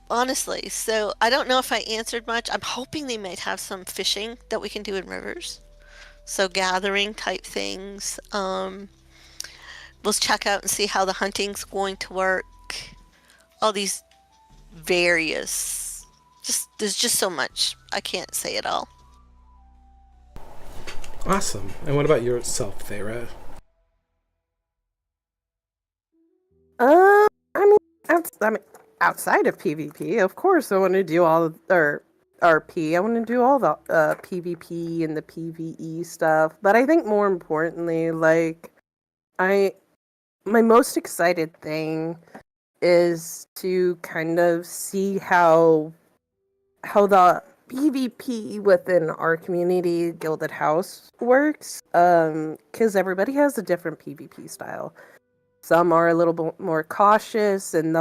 honestly. So I don't know if I answered much. I'm hoping they might have some fishing that we can do in rivers. So gathering type things. We'll check out and see how the hunting's going to work. All these various, just there's just so much. I can't say it all. Awesome. And what about yourself, Thyra? I mean, outside of PvP, of course, I want to do all or RP. I want to do all the PvP and the PvE stuff. But I think more importantly, like I, my most excited thing is to kind of see how the PvP within our community, Gilded House, works. Because everybody has a different PvP style. Some are a little bit more cautious, and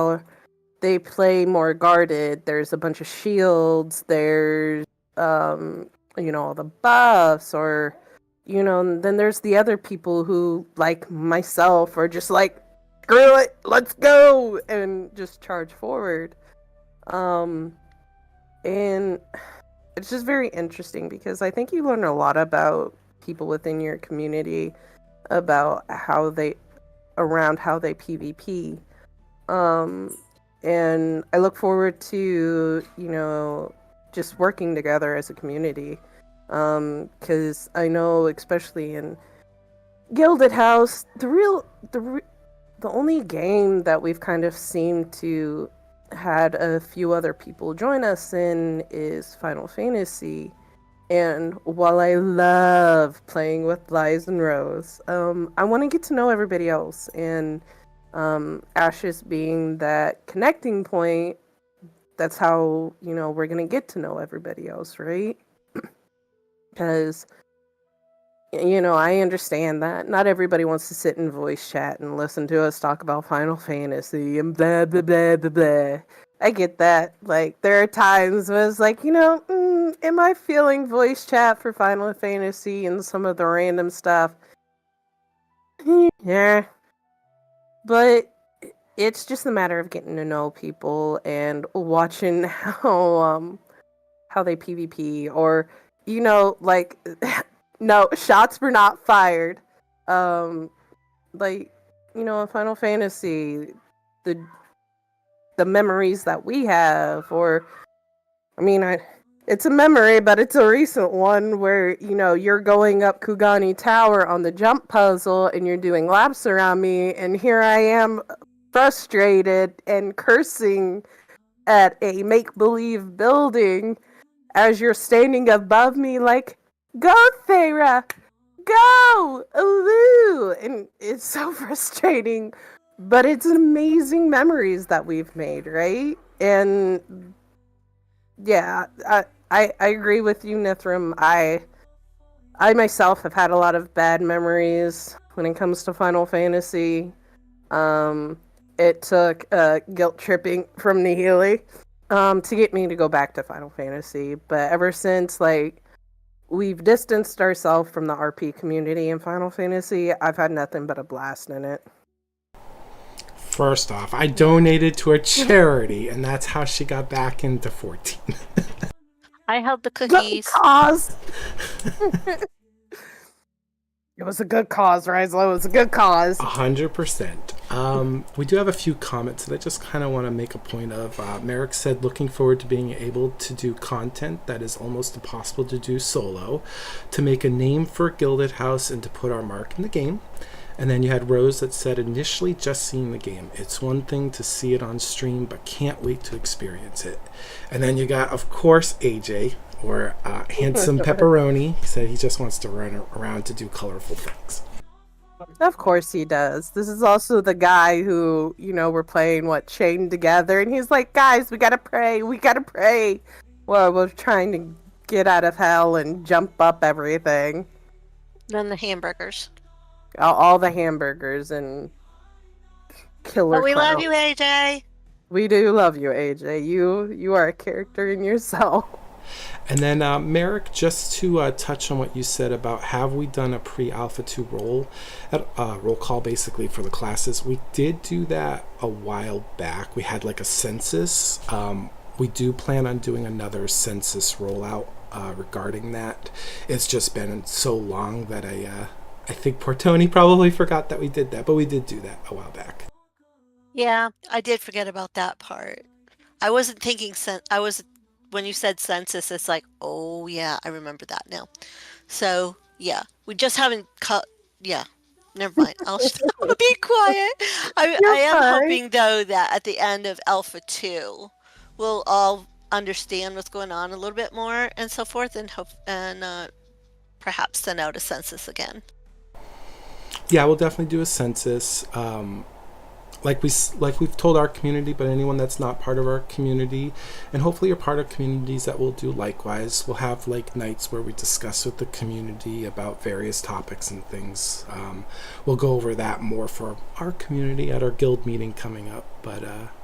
they play more guarded. There's a bunch of shields. There's all the buffs, or and then there's the other people who, like myself, are just like, screw it, let's go, and just charge forward. Um, and it's just very interesting because I think you learn a lot about people within your community, about how they PvP. And I look forward to, just working together as a community. Because I know, especially Gilded House, the only game that we've kind of seemed to had a few other people join us in is Final Fantasy. And while I love playing with Lies and Rose, I want to get to know everybody else. And Ashes being that connecting point, that's how, we're going to get to know everybody else, right? Because, I understand that not everybody wants to sit in voice chat and listen to us talk about Final Fantasy and blah, blah, blah, blah, blah. I get that. Like, there are times when it's like, am I feeling voice chat for Final Fantasy and some of the random stuff? Yeah. But it's just a matter of getting to know people and watching how they PvP, or like no, shots were not fired. Um like in Final Fantasy, the the memories that we have, or I mean, it's a memory, but it's a recent one where, you're going up Kugani Tower on the jump puzzle and you're doing laps around me, and here I am frustrated and cursing at a make believe building as you're standing above me, like, go, Thyra! Go! Woo! And it's so frustrating, but it's amazing memories that we've made, right? And yeah, I agree with you, Nithram. I myself have had a lot of bad memories when it comes to Final Fantasy. Um, it took guilt tripping from Nahele to get me to go back to Final Fantasy. But ever since, like, we've distanced ourselves from the RP community in Final Fantasy, I've had nothing but a blast in it. First off, I donated to a charity, and that's how she got back into 14. I held the Good cookies. cause. It was a good cause, Rizlo. It was a good cause. 100%. We do have a few comments that I just kind of want to make a point of. Merrick said, looking forward to being able to do content that is almost impossible to do solo, to make a name for Gilded House and to put our mark in the game. And then you had Rose that said, initially just seeing the game. It's one thing to see it on stream, but can't wait to experience it. And then you got, of course, AJ, or Handsome Pepperoni. He said he just wants to run around to do colorful things. Of course he does. This is also the guy who, we're playing, Chained Together, and he's like, guys, we gotta pray, Well, we're trying to get out of hell and jump up everything. Then the hamburgers. All the hamburgers and killer But we love clowns. you, AJ. We do love you, AJ. You are a character in yourself. And then, Merrick, just to touch on what you said about have we done a pre-Alpha 2 roll call basically for the classes. We did do that a while back. We had like a census. We do plan on doing another census rollout regarding that. It's just been so long that I think poor Tony probably forgot that we did that, but we did do that a while back. Yeah, I did forget about that part. I wasn't thinking when you said census, it's like, oh yeah, I remember that now. So yeah, we just haven't cut. Yeah, never mind. I'll be quiet. I am hoping though that at the end of Alpha 2, we'll all understand what's going on a little bit more and so forth, and hope and perhaps send out a census again. Yeah, we'll definitely do a census. Like we've told our community, but anyone that's not part of our community, and hopefully you're part of communities that will do likewise. We'll have like nights where we discuss with the community about various topics and things. We'll go over that more for our community at our guild meeting coming up. But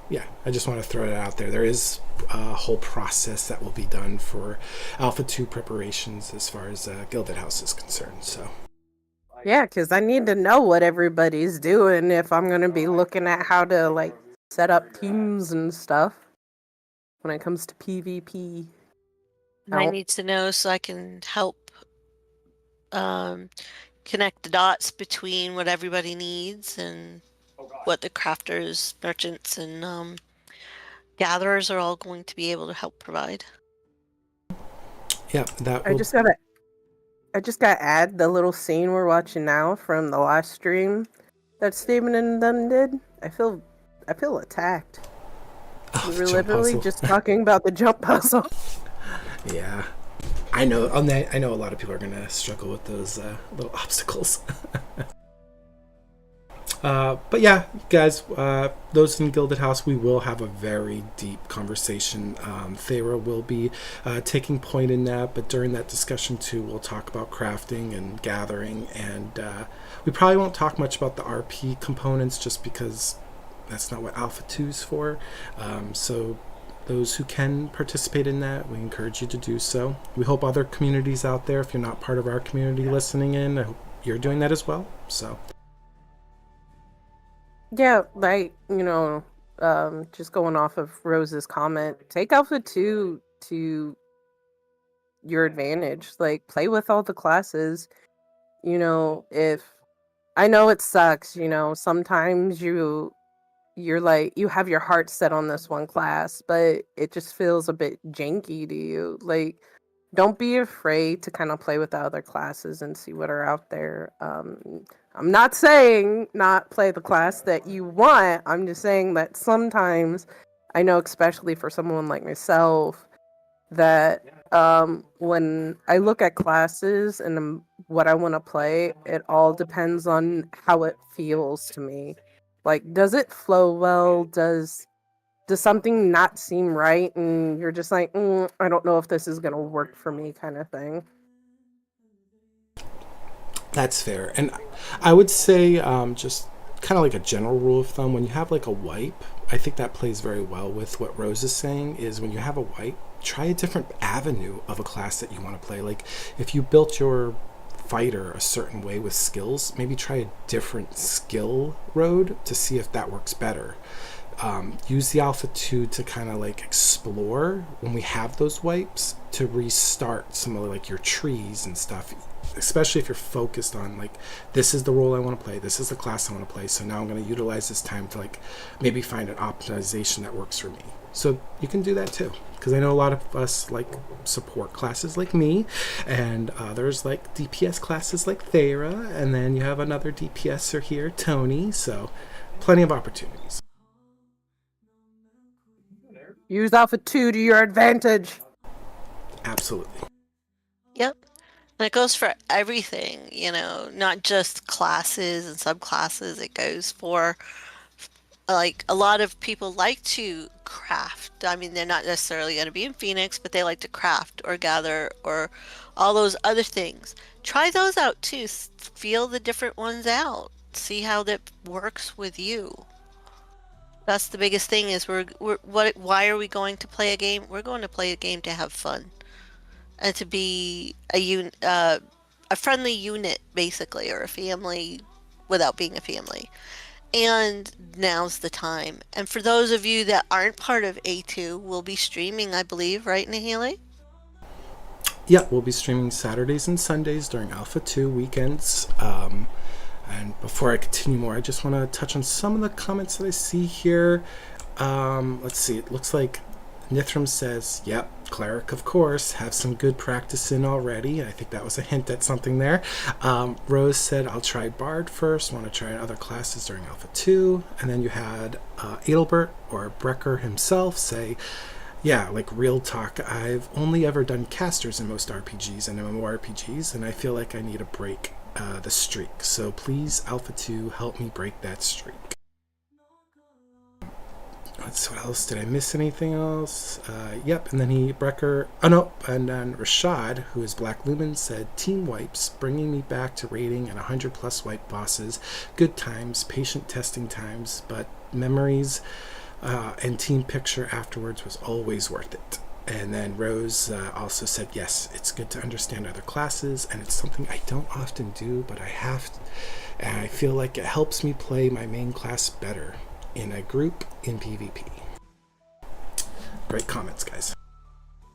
yeah, I just want to throw it out there. There is a whole process that will be done for Alpha 2 preparations as far as Gilded House is concerned. So. Yeah, because I need to know what everybody's doing if I'm going to be looking at how to, like, set up teams and stuff when it comes to PvP. I need to know so I can help connect the dots between what everybody needs and what the crafters, merchants, and gatherers are all going to be able to help provide. Yeah, that. I I just got add the little scene we're watching now from the last stream that Steven and them did. I feel attacked. Oh, We the were jump literally puzzle. just talking about the jump puzzle. Yeah. I know. I know a lot of people are gonna struggle with those little obstacles. But yeah, guys, those in Gilded House, we will have a very deep conversation. Thyra will be taking point in that, but during that discussion too, we'll talk about crafting and gathering, and we probably won't talk much about the RP components just because that's not what Alpha 2 is for. So those who can participate in that, we encourage you to do so. We hope other communities out there, if you're not part of our community listening in, I hope you're doing that as well. So Yeah, like, just going off of Rose's comment, take Alpha 2 to your advantage. Like, play with all the classes. If I know it sucks, sometimes you're like, you have your heart set on this one class, but it just feels a bit janky to you. Like, don't be afraid to kind of play with the other classes and see what are out there. I'm not saying not play the class that you want. I'm just saying that sometimes, I know, especially for someone like myself, that when I look at classes and what I want to play, it all depends on how it feels to me. Like, does it flow well? Does something not seem right? And you're just like, I don't know if this is going to work for me, kind of thing. that's fair. And I would say, just kind of like a general rule of thumb, when you have like a wipe, I think that plays very well with what Rose is saying, is when you have a wipe, try a different avenue of a class that you want to play. Like, if you built your fighter a certain way with skills, maybe try a different skill road to see if that works better. Use the Alpha 2 to kind of like explore when we have those wipes to restart some of like your trees and stuff, especially if you're focused on like, this is the role I want to play, this is the class I want to play, so now I'm going to utilize this time to like maybe find an optimization that works for me. So you can do that too, because I know a lot of us like support classes like me, and others like DPS classes like Thyra, and then you have another DPSer here, Tony, so plenty of opportunities. Use Alpha 2 to your advantage. Absolutely. Yep. And it goes for everything, not just classes and subclasses. It goes for, like, a lot of people like to craft. I mean, they're not necessarily going to be in Phoenix, but they like to craft or gather or all those other things. Try those out too. Feel the different ones out. See how that works with you. That's the biggest thing is why are we going to play a game? We're going to play a game to have fun and to be a friendly unit basically, or a family without being a family. And now's the time. And for those of you that aren't part of A2, we'll be streaming, I believe, right, Nahele? Yeah, we'll be streaming Saturdays and Sundays during Alpha 2 weekends. And before I continue more, I just want to touch on some of the comments that I see here. Let's see. It looks like Nithram says, yep, cleric, of course. Have some good practice in already. I think that was a hint at something there. Rose said, I'll try Bard first. Want to try other classes during Alpha 2. And then you had Adelbert or Brecker himself say, yeah, like real talk, I've only ever done casters in most RPGs and MMORPGs, and I feel like I need a break. The streak. So please, Alpha 2, help me break that streak. Let's see, what else? Did I miss anything else? Yep, and then and then Rashad, who is Black Lumen, said, team wipes, bringing me back to rating and 100 plus wipe bosses. Good times, patient testing times, but memories and team picture afterwards was always worth it. And then Rose also said, yes, it's good to understand other classes, and it's something I don't often do, but I have to, and I feel like it helps me play my main class better in a group in PvP. Great comments, guys.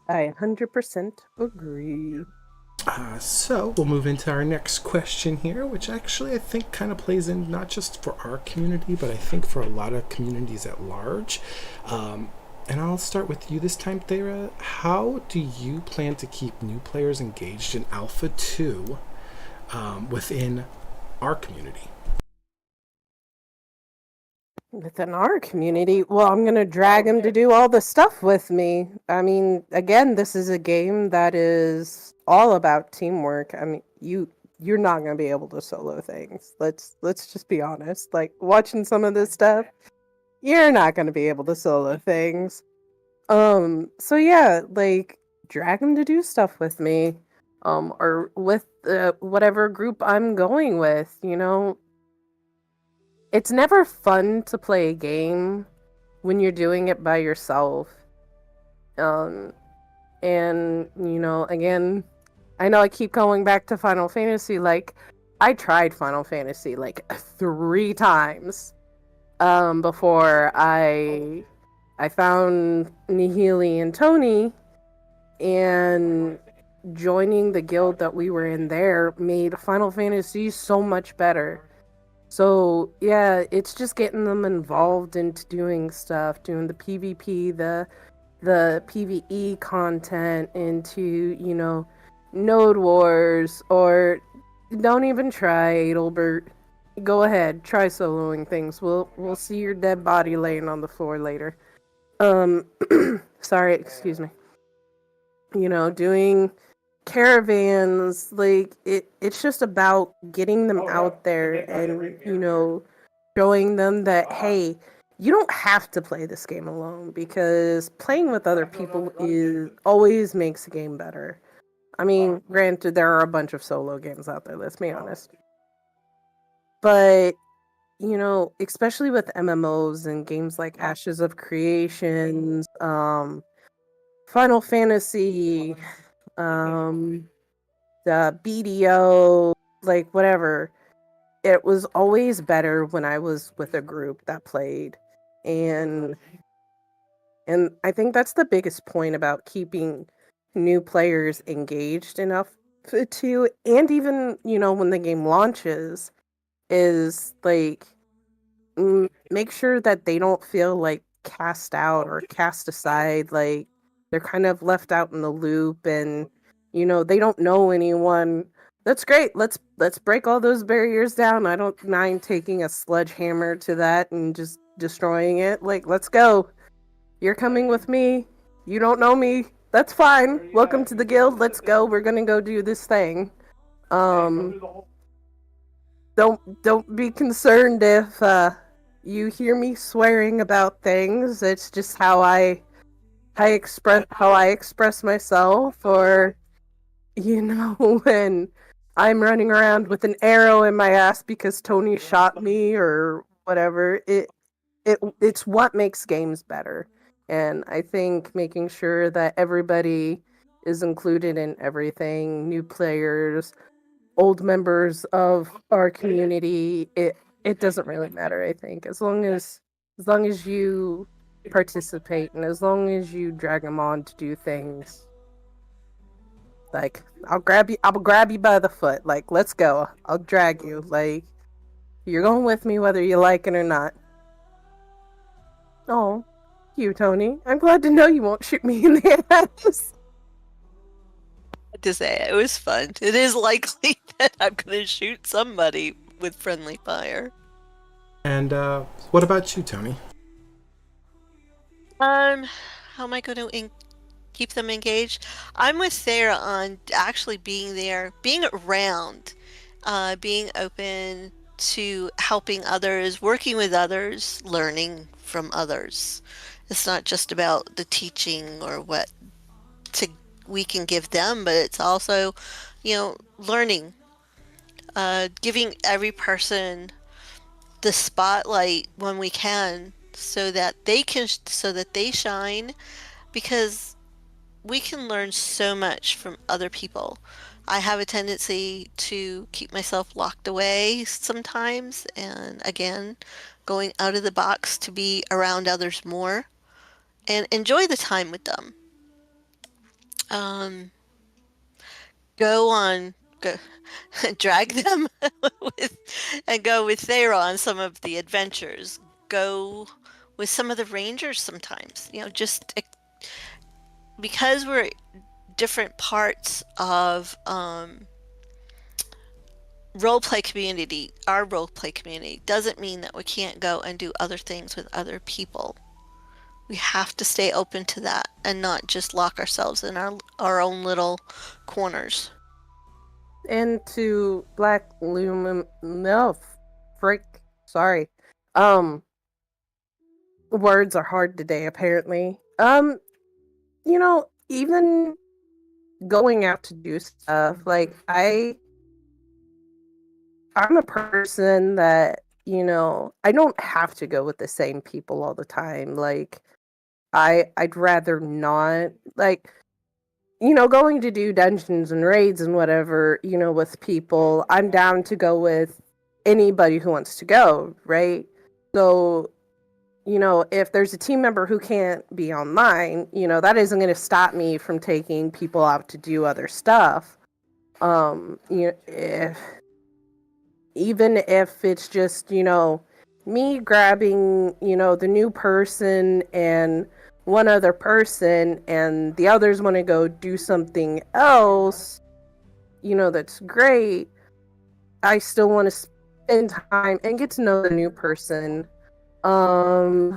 I 100% agree. So we'll move into our next question here, which actually I think kind of plays in not just for our community, but I think for a lot of communities at large. And I'll start with you this time, Thera. How do you plan to keep new players engaged in Alpha 2 within our community? Within our community, well, I'm gonna drag him to do all the stuff with me. I mean, again, this is a game that is all about teamwork. I mean, you're not gonna be able to solo things. Let's just be honest. Like watching some of this stuff, you're not gonna be able to solo things. So yeah, like drag him to do stuff with me, or with whatever group I'm going with. It's never fun to play a game when you're doing it by yourself. Um, and again, I know I keep going back to Final Fantasy. Like, I tried Final Fantasy like 3 times before I found Nahele and Tony, and joining the guild that we were in there made Final Fantasy so much better. So yeah, it's just getting them involved into doing stuff, doing the PvP, the PvE content, into Node Wars, or don't even try Adelbert. Go ahead, try soloing things. We'll see your dead body laying on the floor later. Um, sorry, excuse me. Doing caravans, like it's just about getting them out there and showing them that, hey, you don't have to play this game alone, because playing with other people is always makes a game better. I mean, granted, there are a bunch of solo games out there, let's be honest, but especially with MMOs and games like Ashes of Creations, Final Fantasy, um the BDO, like whatever. It was always better when I was with a group that played. And I think that's the biggest point about keeping new players engaged enough to, and even, when the game launches, is like make sure that they don't feel like cast out or cast aside, like they're kind of left out in the loop, and they don't know anyone. That's great. Let's break all those barriers down. I don't mind taking a sledgehammer to that and just destroying it. Like, let's go. You're coming with me. You don't know me. That's fine. Welcome to the guild. Let's go. We're gonna go do this thing. Um, don't be concerned if you hear me swearing about things. It's just how I express myself, or when I'm running around with an arrow in my ass because Tony shot me or whatever. It's what makes games better. And I think making sure that everybody is included in everything, new players, old members of our community, it doesn't really matter, I think. As long as you participate, and as long as you drag them on to do things, like I'll grab you by the foot, like, let's go. I'll drag you, like, you're going with me whether you like it or not. Oh, you, Tony. I'm glad to know you won't shoot me in the ass. To say it was fun. It is likely that I'm gonna shoot somebody with friendly fire. And what about you, Tony? How am I going to keep them engaged? I'm with Sarah on actually being there, being around, being open to helping others, working with others, learning from others. It's not just about the teaching or what to we can give them, but it's also, learning, giving every person the spotlight when we can, so that they shine, because we can learn so much from other people. I have a tendency to keep myself locked away sometimes, and again, going out of the box to be around others more and enjoy the time with them. Um, go drag them with and go with Thyra on some of the adventures. Go with some of the rangers sometimes. Just because we're different parts of our role play community doesn't mean that we can't go and do other things with other people. We have to stay open to that and not just lock ourselves in our own little corners. And to Black Lumen, no, frick, sorry. Um, Words are hard today, apparently. Even going out to do stuff, like I'm a person that, I don't have to go with the same people all the time. Like I'd rather not, like, going to do dungeons and raids and whatever, with people. I'm down to go with anybody who wants to go, right? So, if there's a team member who can't be online, that isn't going to stop me from taking people out to do other stuff. Even if it's just, me grabbing, the new person and one other person, and the others want to go do something else, that's great. I still want to spend time and get to know the new person. Hold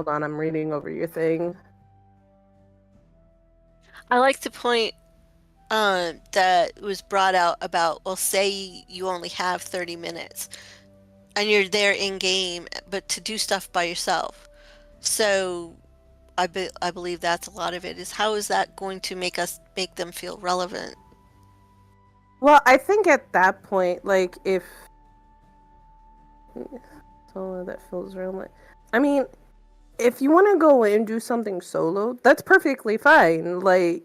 on, I'm reading over your thing. I like the point that was brought out about, well, say you only have 30 minutes and you're there in game, but to do stuff by yourself. So I believe that's a lot of it, is how is that going to make them feel relevant? Well, I think at that point, like, if solo that feels relevant, I mean, if you want to go and do something solo, that's perfectly fine. Like,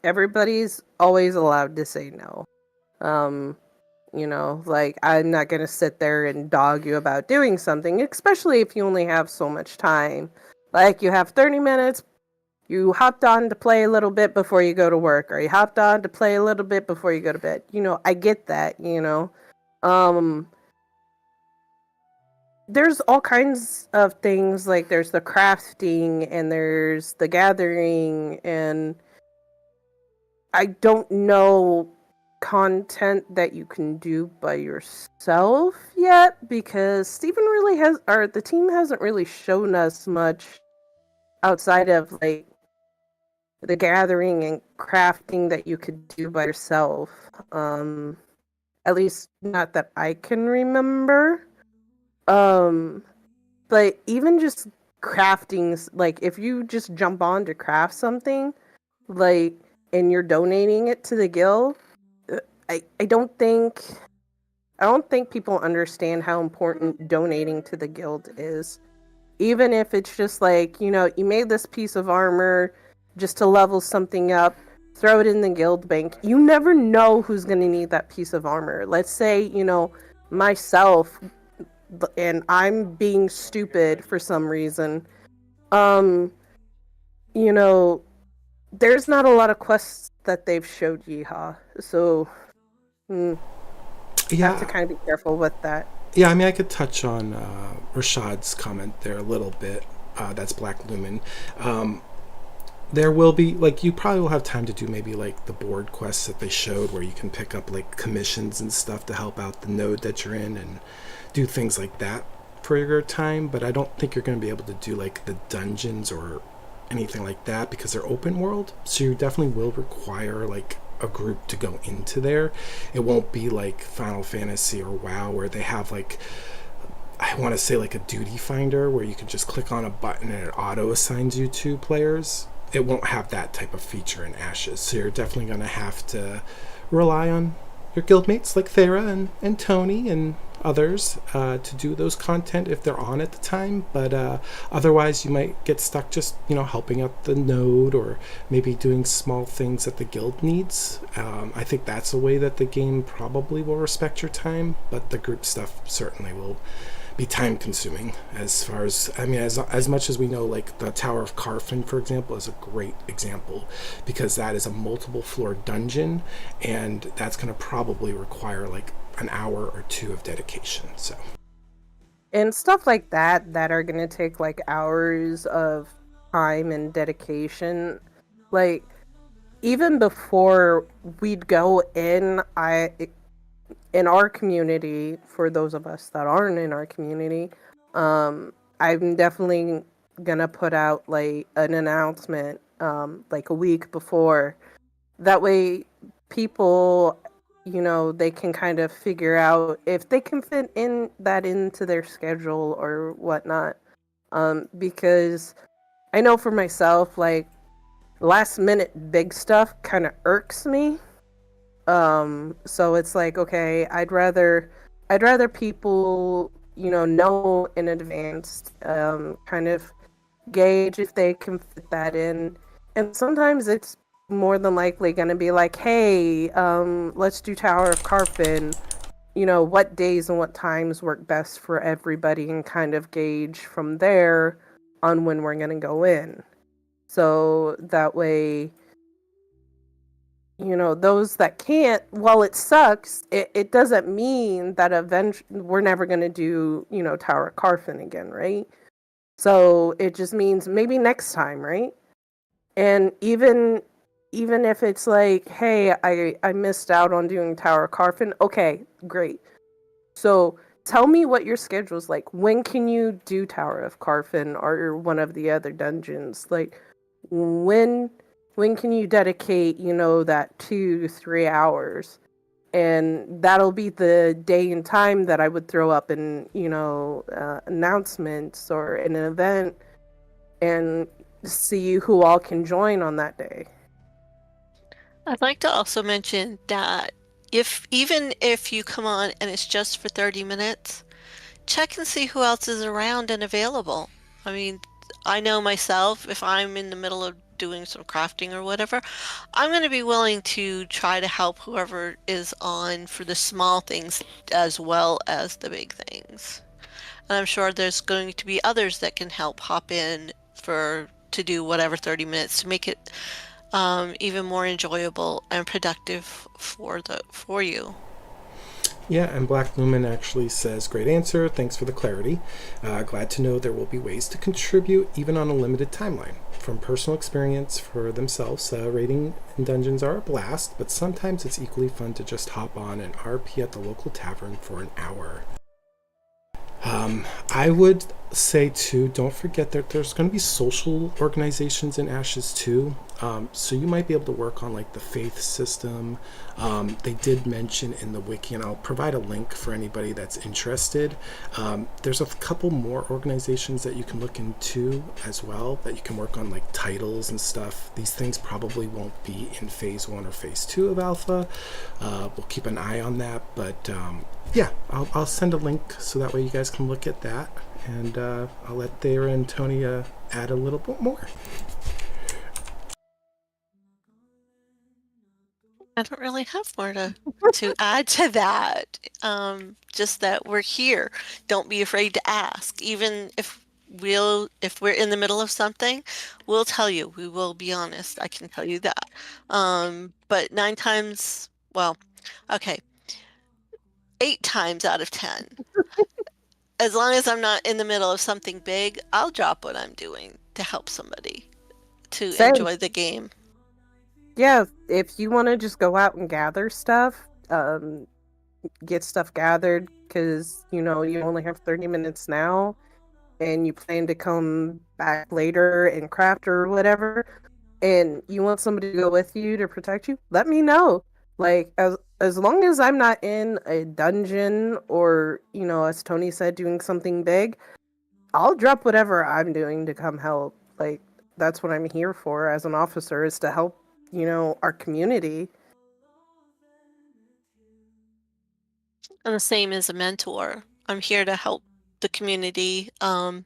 everybody's always allowed to say no. Like, I'm not going to sit there and dog you about doing something, especially if you only have so much time. Like, you have 30 minutes, you hopped on to play a little bit before you go to work, or you hopped on to play a little bit before you go to bed. I get that, There's all kinds of things, like there's the crafting and there's the gathering, and I don't know content that you can do by yourself yet, because the team hasn't really shown us much outside of like the gathering and crafting that you could do by yourself. At least not that I can remember. But even just crafting, like if you just jump on to craft something, like, and you're donating it to the guild, I don't think people understand how important donating to the guild is. Even if it's just like, you made this piece of armor just to level something up, throw it in the guild bank. You never know who's going to need that piece of armor. Let's say, myself, and I'm being stupid for some reason. There's not a lot of quests that they've showed Yeehaw. So, have to kind of be careful with that. Yeah, I mean, I could touch on Rashad's comment there a little bit. That's Black Lumen. There will be, like, you probably will have time to do maybe, like, the board quests that they showed where you can pick up, like, commissions and stuff to help out the node that you're in and do things like that for your time. But I don't think you're going to be able to do, like, the dungeons or anything like that because they're open world. So you definitely will require, like, a group to go into there. It won't be like Final Fantasy or WoW where they have, like, I want to say like a duty finder where you can just click on a button and it auto assigns you to players. It won't have that type of feature in Ashes. So you're definitely going to have to rely on your guildmates like Thyra and Tony and others to do those content if they're on at the time. But otherwise you might get stuck just, helping out the node or maybe doing small things that the guild needs. I think that's a way that the game probably will respect your time, but the group stuff certainly will be time consuming. As far as, I mean, as much as we know, like the Tower of Carfin, for example, is a great example because that is a multiple floor dungeon and that's going to probably require like an hour or two of dedication. So and stuff like that are going to take like hours of time and dedication. Like even before we'd go in, I in our community, for those of us that aren't in our community, I'm definitely gonna put out like an announcement like a week before. That way people, they can kind of figure out if they can fit in that into their schedule or whatnot. Because I know for myself, like last minute big stuff kind of irks me. So it's like, okay, I'd rather people, know in advance, kind of gauge if they can fit that in. And sometimes it's more than likely going to be like, hey, let's do Tower of Carfin. What days and what times work best for everybody, and kind of gauge from there on when we're going to go in. So that way, those that can't, while it sucks, it doesn't mean that eventually we're never going to do, Tower of Carfin again, right? So it just means maybe next time, right? And even if it's like, hey, I missed out on doing Tower of Carfin, okay, great. So tell me what your schedule's like. When can you do Tower of Carfin or one of the other dungeons? Like when when can you dedicate, that 2 3 hours? And that'll be the day and time that I would throw up in, announcements or an event, and see who all can join on that day. I'd like to also mention that if even if you come on and it's just for 30 minutes, check and see who else is around and available. I mean, I know myself, if I'm in the middle of doing some crafting or whatever, I'm going to be willing to try to help whoever is on for the small things as well as the big things. And I'm sure there's going to be others that can help hop in for to do whatever 30 minutes to make it even more enjoyable and productive for you. Yeah, and Black Lumen actually says, great answer. Thanks for the clarity. Glad to know there will be ways to contribute even on a limited timeline. From personal experience for themselves, raiding in dungeons are a blast, but sometimes it's equally fun to just hop on and RP at the local tavern for an hour. I would say too, don't forget that there's going to be social organizations in Ashes too. So you might be able to work on like the faith system. They did mention in the wiki, and I'll provide a link for anybody that's interested. There's a couple more organizations that you can look into as well that you can work on, like titles and stuff. These things probably won't be in phase 1 or phase 2 of alpha. We'll keep an eye on that, but yeah, I'll send a link so that way you guys can look at that, and I'll let Thyra and Tony add a little bit more. I don't really have more to add to that. Just that we're here. Don't be afraid to ask. Even if we're in the middle of something, we'll tell you. We will be honest. I can tell you that. But 9 times, well, okay, 8 times out of 10, as long as I'm not in the middle of something big, I'll drop what I'm doing to help somebody to Same. enjoy the game. Yeah, if you want to just go out and gather stuff, get stuff gathered, because you only have 30 minutes now, and you plan to come back later and craft or whatever, and you want somebody to go with you to protect you, let me know. Like as long as I'm not in a dungeon or, as Tony said, doing something big, I'll drop whatever I'm doing to come help. Like that's what I'm here for as an officer, is to help, our community. And the same as a mentor. I'm here to help the community. And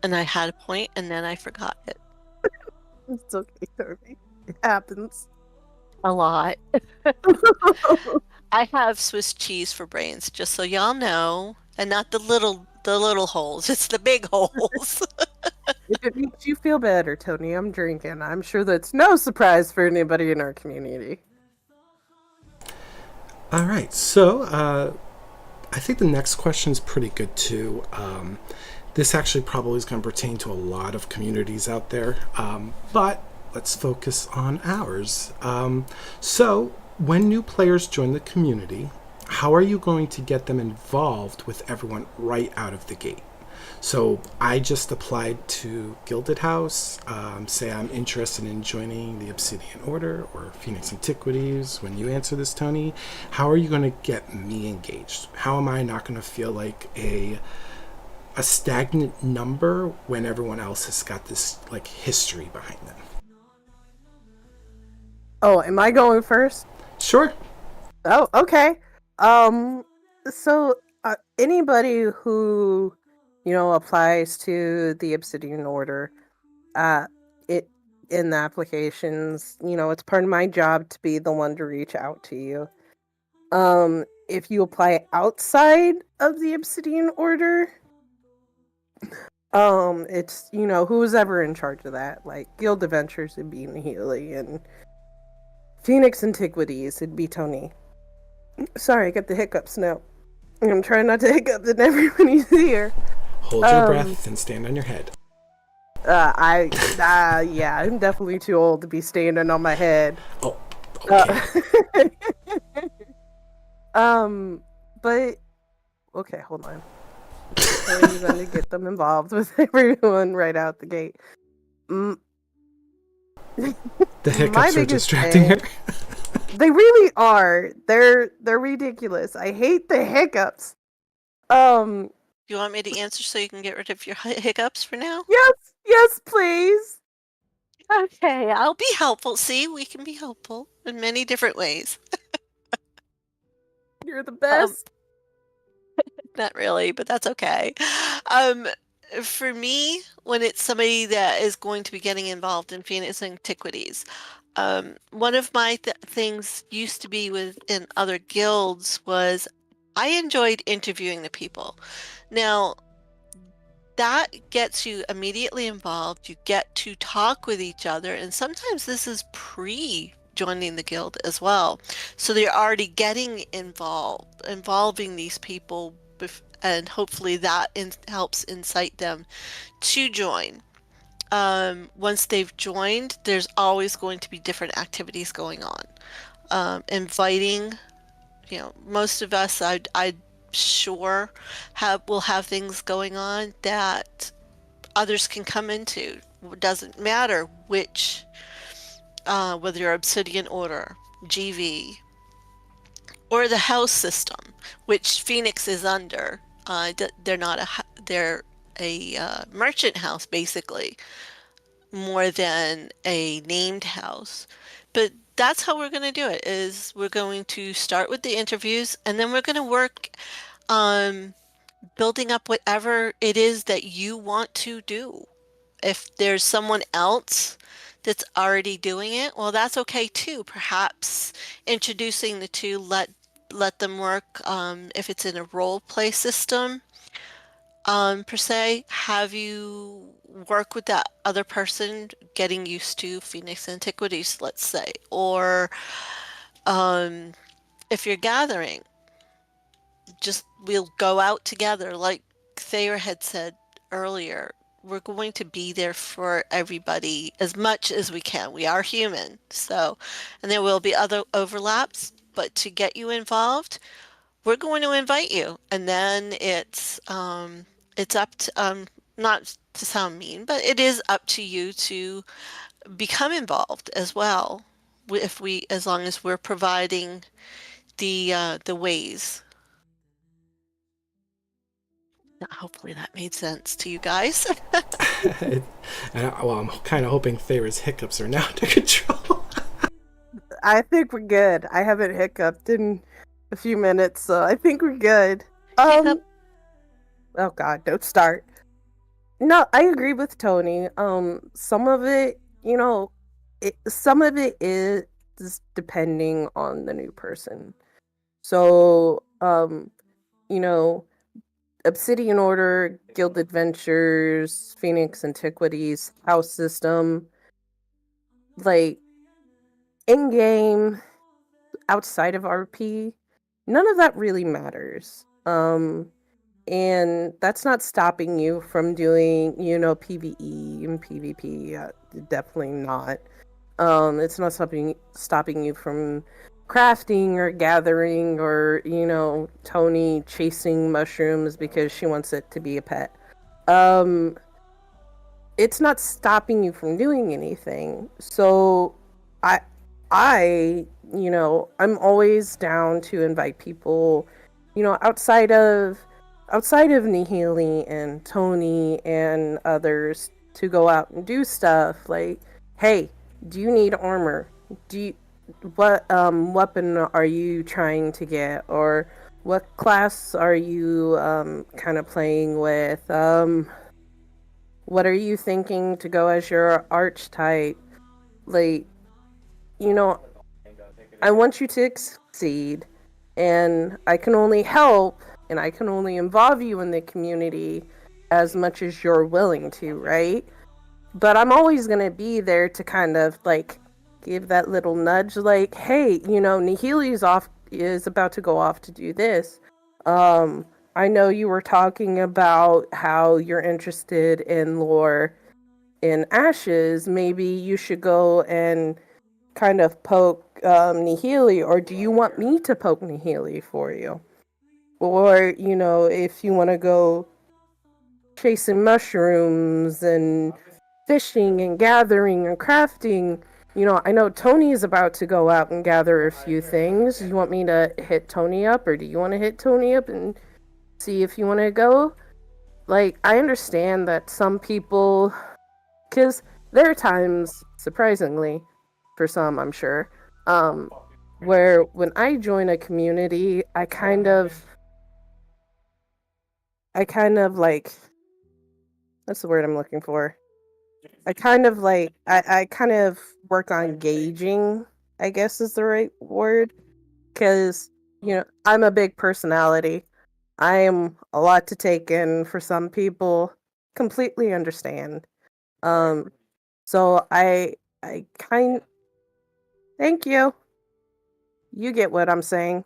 I had a point and then I forgot it. It's okay, Tony. It happens. A lot. I have Swiss cheese for brains, just so y'all know, and not the little holes. It's the big holes. If it makes you feel better, Tony, I'm drinking. I'm sure that's no surprise for anybody in our community. All right, so I think the next question is pretty good too. This actually probably is going to pertain to a lot of communities out there, but let's focus on ours. So, when new players join the community, how are you going to get them involved with everyone right out of the gate? So I just applied to Gilded House. Say I'm interested in joining the Obsidian Order or Phoenix Antiquities. When you answer this, Tony, how are you going to get me engaged? How am I not going to feel like a stagnant number when everyone else has got this like history behind them? Oh, am I going first? Sure. Oh, okay. Um, so anybody who, applies to the Obsidian Order, uh, it in the applications, it's part of my job to be the one to reach out to you. If you apply outside of the Obsidian Order, it's who's ever in charge of that, like Guild Adventures would be Nahele, and Phoenix Antiquities it'd be Tony. Sorry, I got the hiccups now. I'm trying not to hiccup in everybody's ear. Hold your breath and stand on your head. Yeah, I'm definitely too old to be standing on my head. Oh, okay. But okay, hold on. I'm going to get them involved with everyone right out the gate. The hiccups are distracting her. They really are. They're ridiculous. I hate the hiccups. You want me to answer so you can get rid of your hiccups for now? Yes, please. Okay, I'll be helpful. See, we can be helpful in many different ways. You're the best. Not really, but that's okay. For me, when it's somebody that is going to be getting involved in Phoenix Antiquities, one of my things used to be within other guilds was I enjoyed interviewing the people. Now, that gets you immediately involved. You get to talk with each other, and sometimes this is pre-joining the guild as well. So they're already getting involving these people, and hopefully that helps incite them to join. Once they've joined, there's always going to be different activities going on. Inviting, most of us, I'd sure will have things going on that others can come into. It doesn't matter which, whether you're Obsidian Order, GV, or the house system, which Phoenix is under. They're a merchant house basically, more than a named house. But that's how we're going to do it. Is we're going to start with the interviews, and then we're going to work on building up whatever it is that you want to do. If there's someone else that's already doing it, well, that's okay too. Perhaps introducing the two, let them work. If it's in a role play system, per se, have you work with that other person getting used to Phoenix Antiquities, let's say, or if you're gathering, just we'll go out together, like Thayer had said earlier. We're going to be there for everybody as much as we can. We are human, so, and there will be other overlaps, but to get you involved, we're going to invite you, and then it's up to not to sound mean, but it is up to you to become involved as well. If we, as long as we're providing the ways. Hopefully that made sense to you guys. I'm kind of hoping Thayer's hiccups are now under control. I think we're good. I haven't hiccuped in a few minutes, so I think we're good. Hiccup. Oh God, don't start. No, I agree with Tony. Some of it, some of it is depending on the new person. So, you know, Obsidian Order, Guild Adventures, Phoenix Antiquities, House System, like in game, outside of RP, none of that really matters. Um, and that's not stopping you from doing, PvE and PvP. Definitely not. It's not stopping you from crafting or gathering or, Tony chasing mushrooms because she wants it to be a pet. Um, it's not stopping you from doing anything. So I I, I'm always down to invite people, outside of Nihili and Tony and others to go out and do stuff like, hey, do you need armor? Do you, what weapon are you trying to get, or what class are you kind of playing with? What are you thinking to go as your archetype? Like, you know, I want you to succeed, and I can only help and I can only involve you in the community as much as you're willing to, right? But I'm always going to be there to kind of like give that little nudge, like, hey, Nihili's off is about to go off to do this. Um, I know you were talking about how you're interested in lore in Ashes. Maybe you should go and kind of poke Nihili, or do you want me to poke Nihili for you? Or, if you want to go chasing mushrooms and fishing and gathering and crafting, I know Tony is about to go out and gather a few things. You want me to hit Tony up, or do you want to hit Tony up and see if you want to go? Like, I understand that some people, because there are times, surprisingly, for some, I'm sure, where when I join a community, I kind of like, that's the word I'm looking for. I kind of work on gauging, I guess is the right word, because, I'm a big personality. I am a lot to take in for some people. Completely understand. Um, so I kind thank you. You get what I'm saying.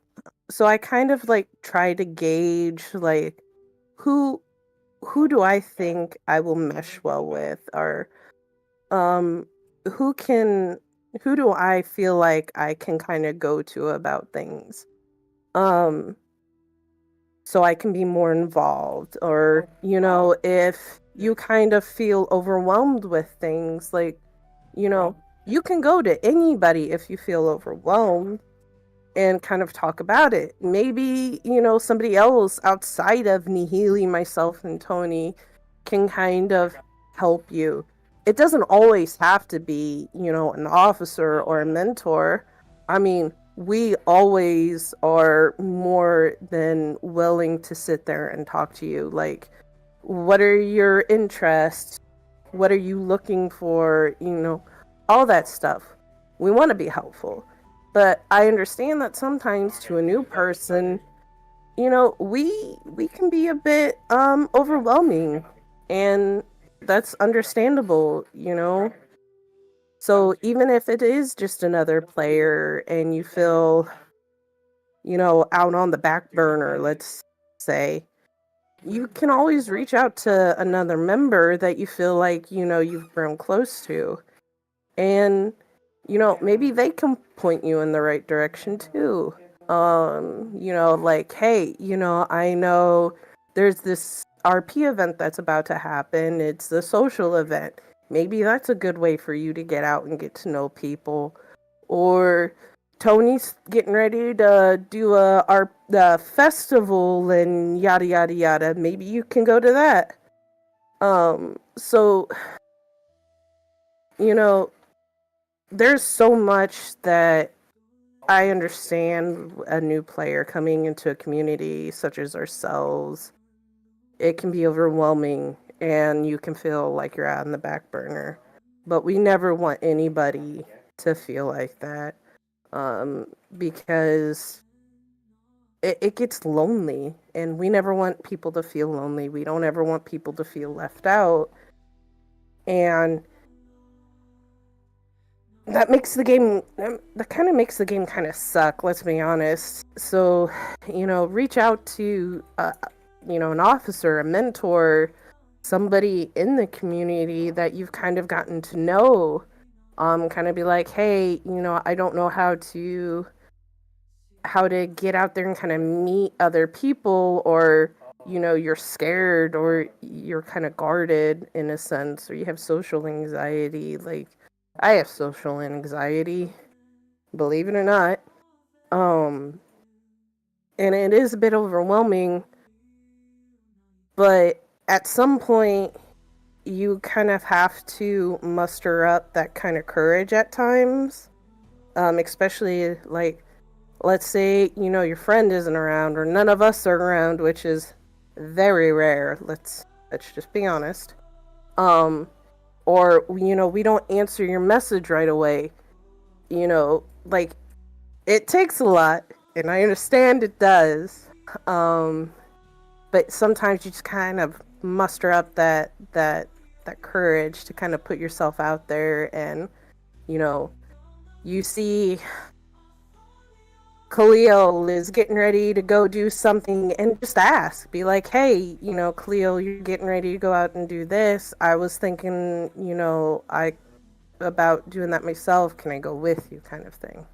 So I kind of like try to gauge like who who do I think I will mesh well with, or um who can who do I feel like I can kind of go to about things. Um so I can be more involved, or if you kind of feel overwhelmed with things, like, you know you can go to anybody if you feel overwhelmed and kind of talk about it. Maybe, somebody else outside of Nihili, myself, and Tony can kind of help you. It doesn't always have to be, an officer or a mentor. I mean, we always are more than willing to sit there and talk to you. Like, what are your interests? What are you looking for? All that stuff. We want to be helpful. But I understand that sometimes to a new person, we can be a bit overwhelming, and that's understandable. So even if it is just another player and you feel, out on the back burner, let's say, you can always reach out to another member that you feel like, you've grown close to. And, maybe they can point you in the right direction too. Like, hey, I know there's this RP event that's about to happen. It's the social event. Maybe that's a good way for you to get out and get to know people. Or Tony's getting ready to do the festival and yada yada yada. Maybe you can go to that. So, you know, there's so much that I understand a new player coming into a community such as ourselves. It can be overwhelming and you can feel like you're out on the back burner. But we never want anybody to feel like that, because it gets lonely, and we never want people to feel lonely. We don't ever want people to feel left out. And that makes the game that kind of makes the game kind of suck, let's be honest. So, reach out to an officer, a mentor, somebody in the community that you've kind of gotten to know. Kind of be like, hey, I don't know how to get out there and kind of meet other people, or you're scared, or you're kind of guarded in a sense, or you have social anxiety. Like, I have social anxiety, believe it or not. um and it is a bit overwhelming, but at some point you kind of have to muster up that kind of courage at times, especially, like, let's say your friend isn't around, or none of us are around, which is very rare. Let's just be honest. Or we don't answer your message right away. Like, it takes a lot, and I understand it does. um but sometimes you just kind of muster up that courage to kind of put yourself out there, and you know you see Khalil is getting ready to go do something, and just ask. Be like, hey, Khalil, you're getting ready to go out and do this. I was thinking, I about doing that myself. Can I go with you, kind of thing.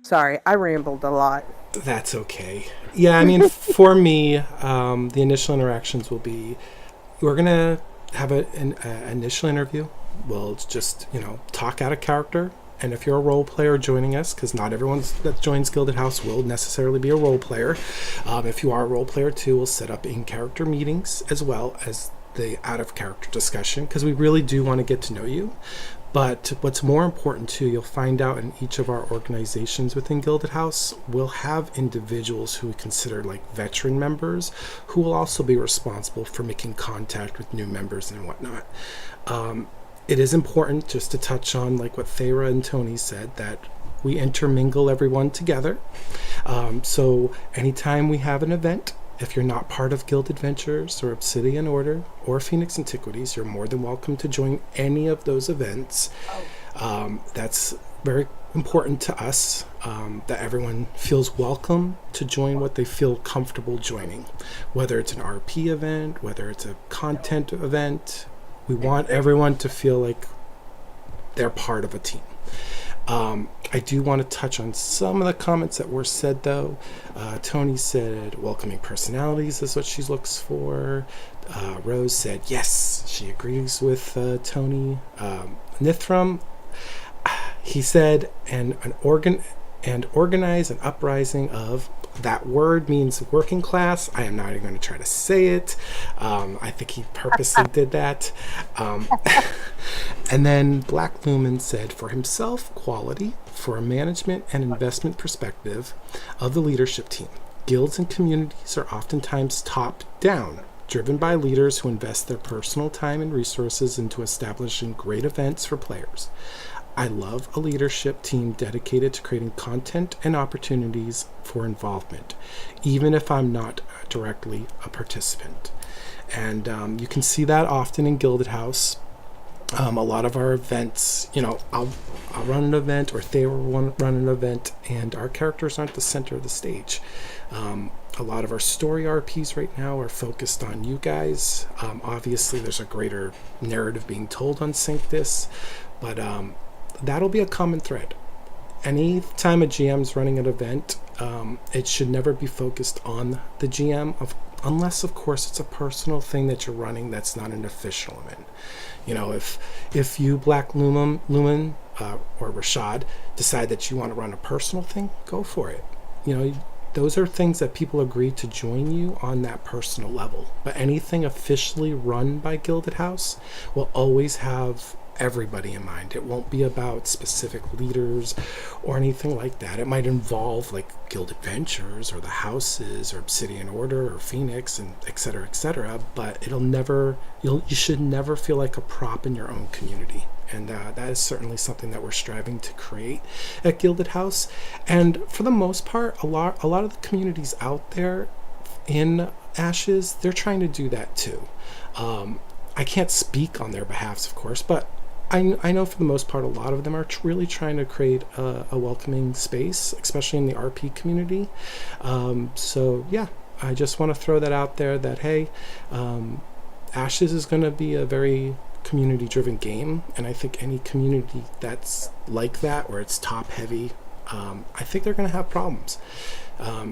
Sorry, I rambled a lot. That's okay. Yeah, I mean, for me, the initial interactions will be we're going to have an initial interview. We'll just, talk out of character. And if you're a role player joining us, because not everyone that joins Gilded House will necessarily be a role player, if you are a role player too, we'll set up in-character meetings as well as the out-of-character discussion, because we really do want to get to know you. But what's more important too, you'll find out in each of our organizations within Gilded House, we'll have individuals who we consider like veteran members who will also be responsible for making contact with new members and whatnot. It is important just to touch on like what Thyra and Tony said, that we intermingle everyone together. So anytime we have an event, if you're not part of Guild Adventures or Obsidian Order or Phoenix Antiquities, you're more than welcome to join any of those events. That's very important to us, that everyone feels welcome to join what they feel comfortable joining, whether it's an RP event, whether it's a content event. We want everyone to feel like they're part of a team. I do want to touch on some of the comments that were said, though. Tony said welcoming personalities is what she looks for. Rose said yes, she agrees with Tony. Nithram, he said, organize an uprising of. That word means working class. I am not even going to try to say it. I think he purposely did that. And then Black Lumen said, for himself, quality, for a management and investment perspective of the leadership team. Guilds and communities are oftentimes top-down, driven by leaders who invest their personal time and resources into establishing great events for players. I love a leadership team dedicated to creating content and opportunities for involvement, even if I'm not directly a participant. And you can see that often in Gilded House. A lot of our events, I'll run an event, or they will run an event, and our characters aren't the center of the stage. A lot of our story RPs right now are focused on you guys. Obviously, there's a greater narrative being told on Synctus, but that'll be a common thread. Any time a GM's running an event, it should never be focused on the GM, unless, of course, it's a personal thing that you're running that's not an official event. If you, Black Lumen, or Rashad, decide that you want to run a personal thing, go for it. Those are things that people agree to join you on that personal level. But anything officially run by Gilded House will always have everybody in mind. It won't be about specific leaders or anything like that. It might involve like Guild Adventures or the Houses or Obsidian Order or Phoenix, and etc., but you should never feel like a prop in your own community. And that is certainly something that we're striving to create at Gilded House. And for the most part, a lot of the communities out there in Ashes, they're trying to do that too. I can't speak on their behalves, of course, but I know for the most part, a lot of them are really trying to create a welcoming space, especially in the RP community. So yeah, I just want to throw that out there that, hey, Ashes is going to be a very community driven game, and I think any community that's like that, where it's top heavy, I think they're going to have problems,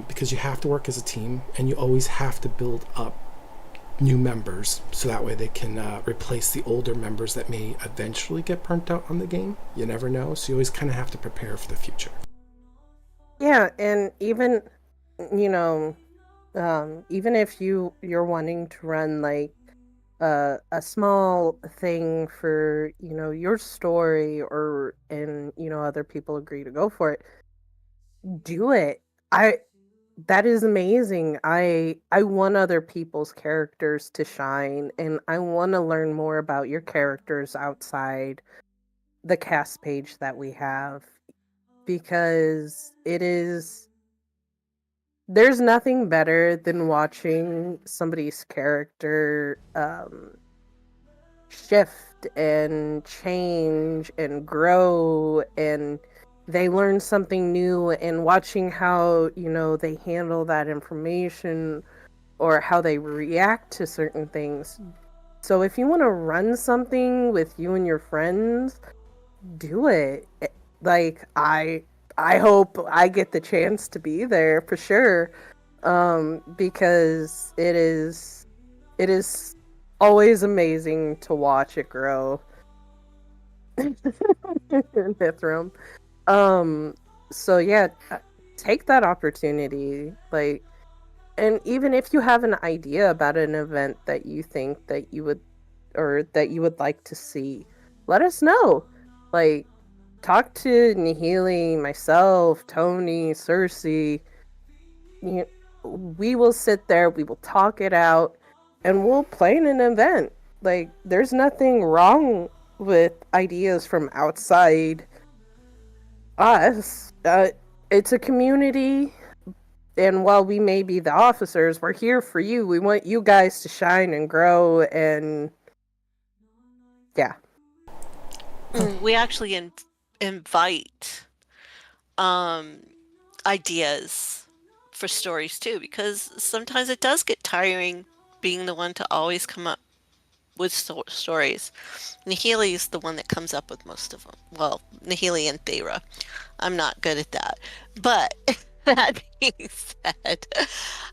because you have to work as a team, and you always have to build up new members so that way they can replace the older members that may eventually get burnt out on the game. You never know, so you always kind of have to prepare for the future. Yeah, and even, you know, even if you're wanting to run like a small thing for, your story, or and other people agree to go for it, do it. I That is amazing. I want other people's characters to shine, and I want to learn more about your characters outside the cast page that we have, because there's nothing better than watching somebody's character shift and change and grow, and they learn something new, and watching how they handle that information, or how they react to certain things. So if you want to run something with you and your friends, do it. Like, I hope I get the chance to be there for sure, because it is always amazing to watch it grow. Mithram. Um, so yeah, take that opportunity. Like, and even if you have an idea about an event that you think that you would, or that you would like to see, let us know. Like, talk to Nahele, myself, Tony, Cersei. You, we will sit there, we will talk it out, and we'll plan an event. Like, there's nothing wrong with ideas from outside us. It's a community, and while we may be the officers, we're here for you. We want you guys to shine and grow, and yeah. We actually invite um, ideas for stories too, because sometimes it does get tiring being the one to always come up with stories. Nahele is the one that comes up with most of them. Well, Nahele and Thyra. I'm not good at that. But that being said,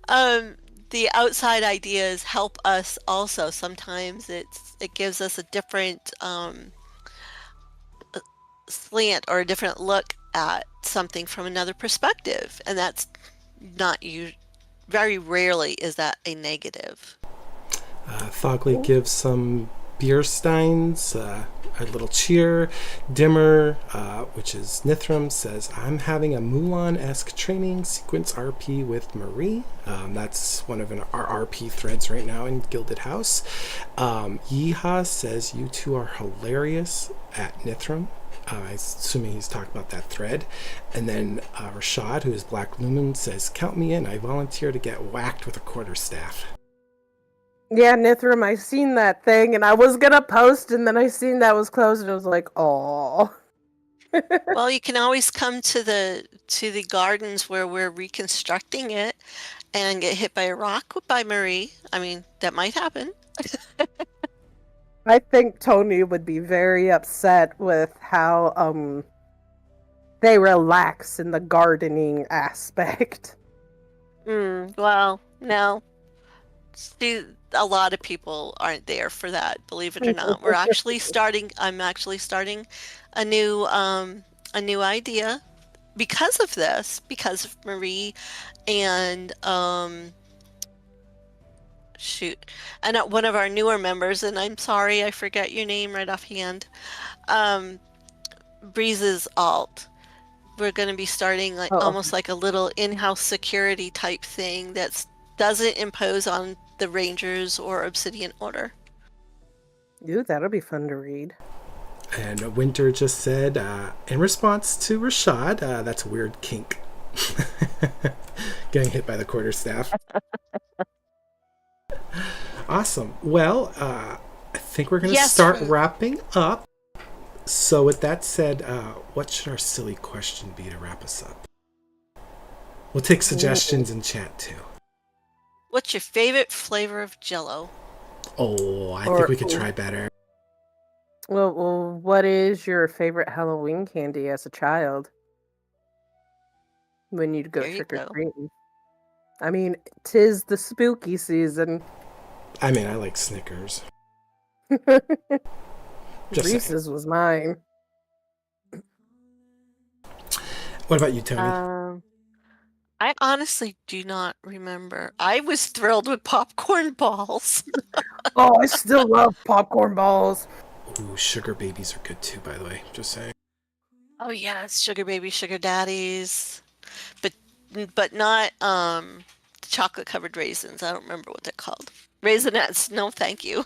um, the outside ideas help us also. Sometimes it gives us a different slant or a different look at something from another perspective, and that's not you. Very rarely is that a negative. Fogley gives some beer steins, a little cheer. Dimmer, which is Nithram, says, I'm having a Mulan-esque training sequence RP with Marie. That's one of our RP threads right now in Gilded House. Yeehaw says, you two are hilarious at Nithram. I'm assuming he's talking about that thread. And then Rashad, who is Black Lumen, says, count me in. I volunteer to get whacked with a quarterstaff. Yeah, Nithram, I seen that thing, and I was gonna post, and then I seen that was closed, and I was like, oh. Well, you can always come to the gardens where we're reconstructing it and get hit by a rock by Marie. I mean, that might happen. I think Tony would be very upset with how they relax in the gardening aspect. Well, no. See, a lot of people aren't there for that, believe it or not. I'm actually starting a new idea because of this, because of Marie and shoot. And one of our newer members, and I'm sorry I forget your name right offhand. Breeze's alt. We're going to be starting like almost like a little in-house security type thing that doesn't impose on the Rangers or Obsidian Order. Ooh, that'll be fun to read. And Winter just said, in response to Rashad, that's a weird kink. Getting hit by the quarterstaff. Awesome. Well, I think we're going to start wrapping up. So with that said, what should our silly question be to wrap us up? We'll take Ooh. suggestions in chat too. What's your favorite flavor of Jello? Oh, I think Or we could try better. well, what is your favorite Halloween candy as a child when you'd go There you trick or go. treating? I mean, 'tis the spooky season. I mean, I like Snickers. Just saying. Reese's was mine. What about you, Tony? Um, I honestly do not remember. I was thrilled with popcorn balls. Oh, I still love popcorn balls. Ooh, sugar babies are good too, by the way. Just saying. Oh yes, sugar baby, sugar daddies, but not chocolate covered raisins. I don't remember what they're called. Raisinets. No, thank you.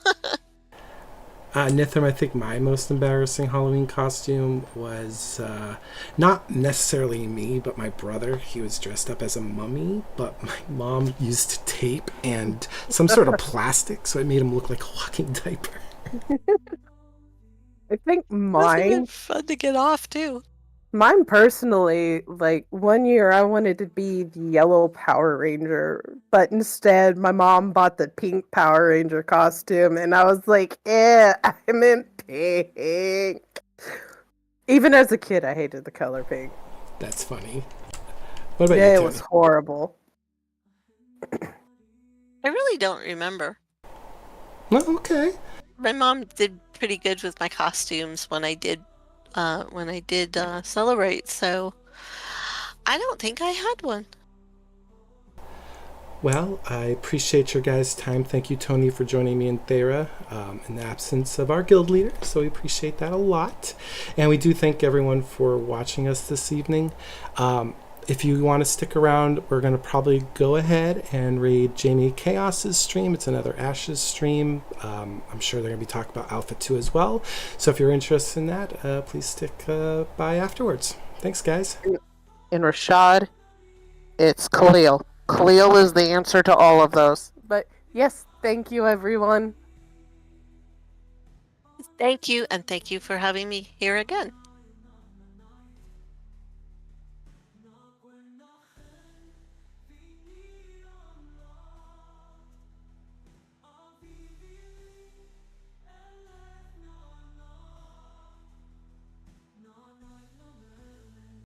Nithim, I think my most embarrassing Halloween costume was not necessarily me, but my brother. He was dressed up as a mummy, but my mom used tape and some sort of plastic, so it made him look like a walking diaper. I think Must have been mine fun to get off too. Mine personally, like one year I wanted to be the yellow Power Ranger, but instead my mom bought the pink Power Ranger costume, and I was like, I'm in pink. Even as a kid, I hated the color pink. That's funny. What about you, Yeah, it was Tony? horrible. I really don't remember. Oh, okay. My mom did pretty good with my costumes when I did celebrate, so I don't think I had one. Well, I appreciate your guys' time. Thank you, Tony, for joining me and Thyra in the absence of our guild leader. So we appreciate that a lot. And we do thank everyone for watching us this evening. If you want to stick around, we're going to probably go ahead and raid Jamie Chaos's stream. It's another Ashes stream. I'm sure they're going to be talking about Alpha 2 as well. So if you're interested in that, please stick by afterwards. Thanks, guys. In Rashad, it's Khalil. Khalil is the answer to all of those. But yes, thank you, everyone. Thank you, and thank you for having me here again.